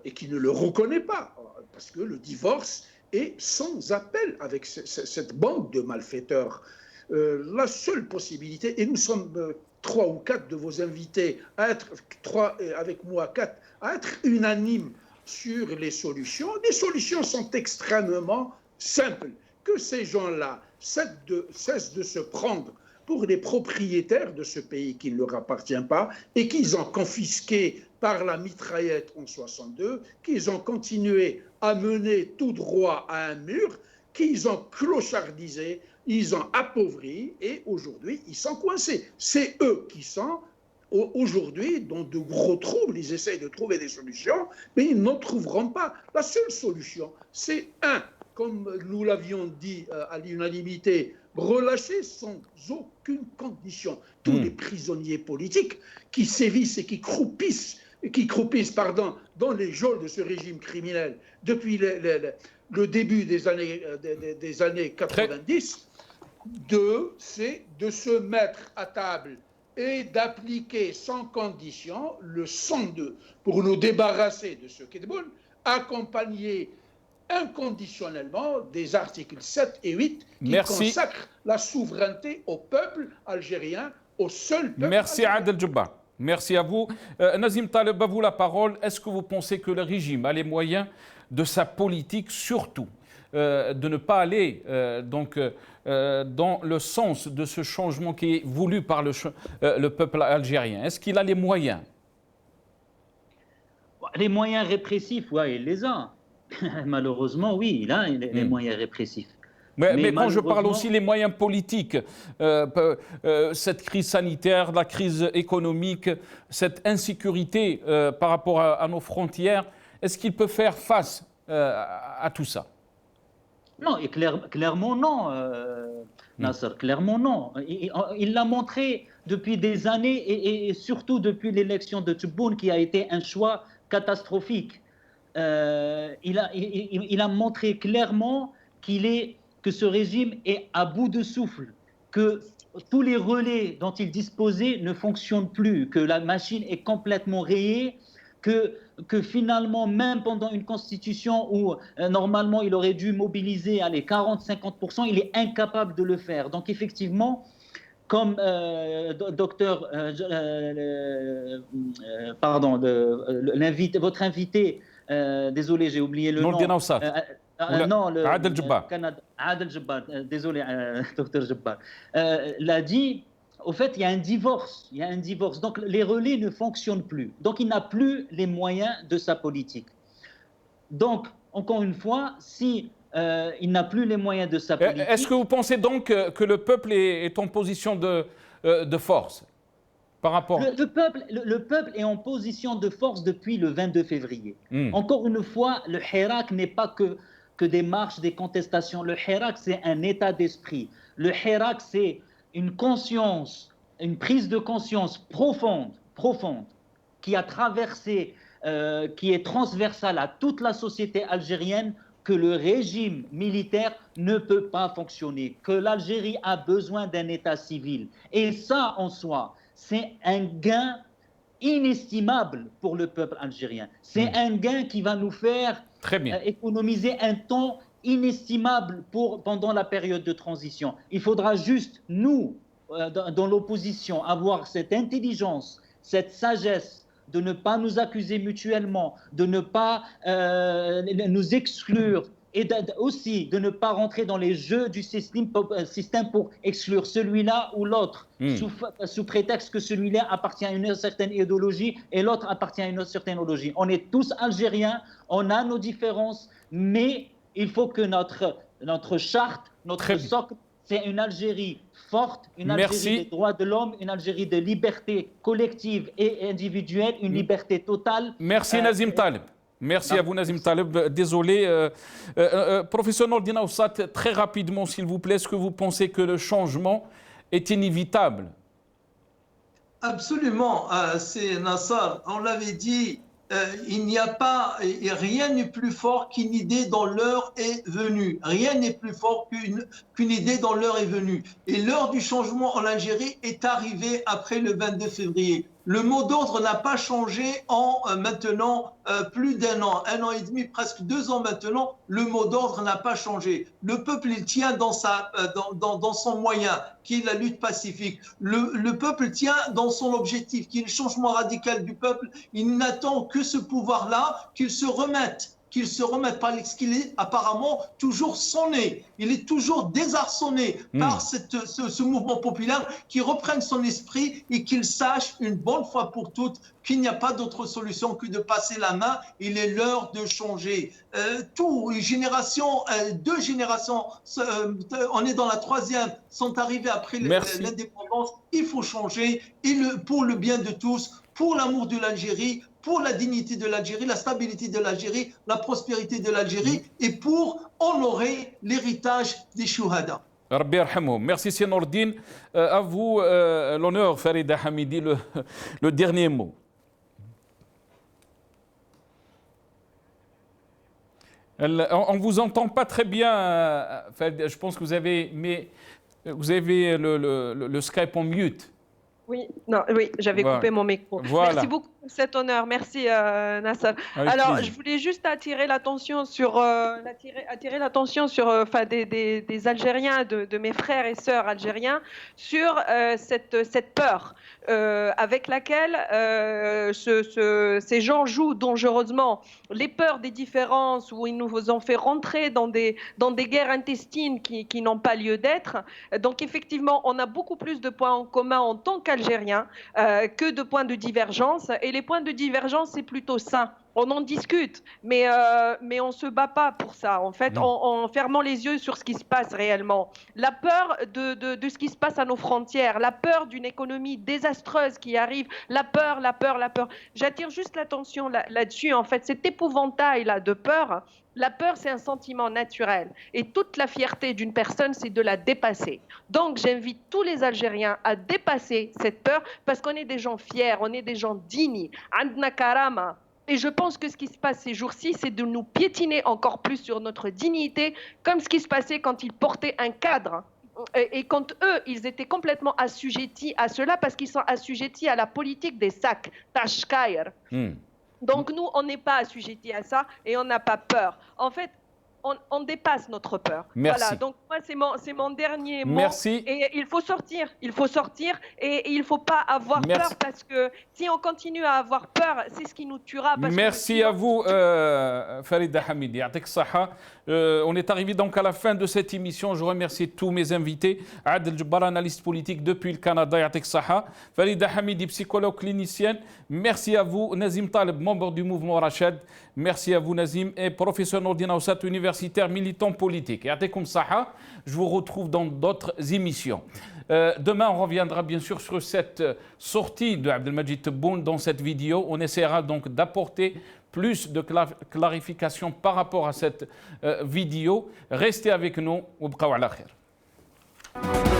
et qui ne le reconnaît pas. Parce que le divorce est sans appel avec cette bande de malfaiteurs. La seule possibilité, et nous sommes 3 ou 4 de vos invités, à être 3 avec moi 4, à être unanimes sur les solutions. Les solutions sont extrêmement simples. Que ces gens-là cessent de se prendre pour les propriétaires de ce pays qui ne leur appartient pas et qu'ils ont confisqué par la mitraillette en 62, qu'ils ont continué à mener tout droit à un mur, qu'ils ont clochardisé, ils ont appauvri et aujourd'hui ils sont coincés. C'est eux qui sont aujourd'hui dans de gros troubles. Ils essayent de trouver des solutions, mais ils n'en trouveront pas. La seule solution, c'est comme nous l'avions dit à l'unanimité, relâcher sans aucune condition tous les prisonniers politiques qui sévissent et qui croupissent dans les geôles de ce régime criminel depuis le début des années 90. C'est de se mettre à table et d'appliquer sans condition le 102 pour nous débarrasser de ce Kedboun, accompagné inconditionnellement des articles 7 et 8 qui consacrent la souveraineté au peuple algérien, au seul peuple Merci algérien. Adel Djebbar. Merci à vous. Nazim Taleb, à vous la parole. Est-ce que vous pensez que le régime a les moyens de sa politique, surtout de ne pas aller dans le sens de ce changement qui est voulu par le peuple algérien? Est-ce qu'il a les moyens? Les moyens répressifs, oui, il les a. Malheureusement, oui, il a les moyens répressifs. Mais quand je parle aussi des moyens politiques, cette crise sanitaire, la crise économique, cette insécurité par rapport à nos frontières, est-ce qu'il peut faire face à tout ça? Non, et clairement non, Nasser, clairement non. Il l'a montré depuis des années et surtout depuis l'élection de Tebboune qui a été un choix catastrophique. Il a montré clairement que ce régime est à bout de souffle, que tous les relais dont il disposait ne fonctionnent plus, que la machine est complètement rayée, que finalement, même pendant une constitution où normalement il aurait dû mobiliser 40-50%, il est incapable de le faire. Donc effectivement, comme docteur, pardon, votre invité, désolé, j'ai oublié le nom. Non, Adel Jabbar. Adel Jabbar, désolé, docteur Jabbar, l'a dit. Au fait, il y a un divorce. Donc, les relais ne fonctionnent plus. Donc, il n'a plus les moyens de sa politique. Donc, encore une fois, si il n'a plus les moyens de sa politique... Est-ce que vous pensez donc que le peuple est en position de force par rapport... Le peuple est en position de force depuis le 22 février. Encore une fois, le Hirak n'est pas que des marches, des contestations. Le Hirak, c'est un état d'esprit. Le Hirak, c'est une conscience, une prise de conscience profonde, qui a traversé, qui est transversale à toute la société algérienne, que le régime militaire ne peut pas fonctionner, que l'Algérie a besoin d'un état civil. Et ça, en soi, c'est un gain inestimable pour le peuple algérien. C'est un gain qui va nous faire économiser un temps inestimable pendant la période de transition. Il faudra juste, nous, dans l'opposition, avoir cette intelligence, cette sagesse de ne pas nous accuser mutuellement, de ne pas nous exclure et aussi de ne pas rentrer dans les jeux du système pour exclure celui-là ou l'autre, sous prétexte que celui-là appartient à une certaine idéologie et l'autre appartient à une autre certaine idéologie. On est tous algériens, on a nos différences, mais il faut que notre charte, notre socle, c'est une Algérie forte, une Algérie des droits de l'homme, une Algérie de liberté collective et individuelle, une liberté totale. Merci Nazim Taleb. Merci à vous Nazim Taleb. Désolé. Professeur Nordine Aoussat, très rapidement s'il vous plaît, est-ce que vous pensez que le changement est inévitable? Absolument. C'est Nassar, on l'avait dit, il n'y a pas, et rien n'est plus fort qu'une idée dont l'heure est venue. Rien n'est plus fort qu'une idée dont l'heure est venue. Et l'heure du changement en Algérie est arrivée après le 22 février. Le mot d'ordre n'a pas changé en maintenant plus d'un an et demi, presque 2 ans maintenant. Le mot d'ordre n'a pas changé. Le peuple, il tient dans son moyen, qui est la lutte pacifique. Le peuple tient dans son objectif, qui est le changement radical du peuple. Il n'attend que ce pouvoir-là, qu'il se remette parce qu'il est apparemment toujours sonné. Il est toujours désarçonné par ce mouvement populaire, qui reprenne son esprit et qu'il sache une bonne fois pour toutes qu'il n'y a pas d'autre solution que de passer la main. Il est l'heure de changer. Deux générations, on est dans la 3e, sont arrivées après l'indépendance. Il faut changer, pour le bien de tous, pour l'amour de l'Algérie, pour la dignité de l'Algérie, la stabilité de l'Algérie, la prospérité de l'Algérie et pour honorer l'héritage des Chouhada. Rabbi yarhamhum. Merci Sien Nordine. À vous l'honneur, Farida Hamidi, le dernier mot. On ne vous entend pas très bien. Je pense que vous avez le Skype en mute. Oui, j'avais coupé mon micro. Voilà. Merci beaucoup pour cet honneur. Merci Nassar. Alors, je voulais juste attirer l'attention sur, des Algériens, de mes frères et sœurs algériens, sur cette peur avec laquelle ces gens jouent dangereusement. Les peurs des différences, où ils nous ont fait rentrer dans des guerres intestines qui n'ont pas lieu d'être. Donc effectivement, on a beaucoup plus de points en commun en tant qu'Algériens que de points de divergence. Et les points de divergence, c'est plutôt sain. On en discute, mais on ne se bat pas pour ça, en fait, en fermant les yeux sur ce qui se passe réellement. La peur de ce qui se passe à nos frontières, la peur d'une économie désastreuse qui arrive, la peur. J'attire juste l'attention là-dessus, en fait, cet épouvantail-là de peur. La peur, c'est un sentiment naturel. Et toute la fierté d'une personne, c'est de la dépasser. Donc, j'invite tous les Algériens à dépasser cette peur, parce qu'on est des gens fiers, on est des gens dignes. Andna karama. Et je pense que ce qui se passe ces jours-ci, c'est de nous piétiner encore plus sur notre dignité, comme ce qui se passait quand ils portaient un cadre. Et quand eux, ils étaient complètement assujettis à cela, parce qu'ils sont assujettis à la politique des sacs, Tashkair. Donc nous, on n'est pas assujettis à ça et on n'a pas peur. En fait, on dépasse notre peur. Merci. Voilà, donc moi c'est mon dernier mot. Merci. Et il faut sortir et il ne faut pas avoir peur parce que si on continue à avoir peur, c'est ce qui nous tuera. Merci à vous, Farida Hamidi. On est arrivé donc à la fin de cette émission. Je remercie tous mes invités. Adel Jabbar, analyste politique depuis le Canada. Farida Hamidi, psychologue clinicienne. Merci à vous, Nazim Taleb, membre du mouvement Rachad. Merci à vous, Nazim, et professeur Nourdine Aoussat, universitaire, militant politique. Je vous retrouve dans d'autres émissions. Demain, on reviendra bien sûr sur cette sortie de Abdelmajid Tebboune dans cette vidéo. On essaiera donc d'apporter plus de clarification par rapport à cette vidéo. Restez avec nous. Wa bqaw ala khair.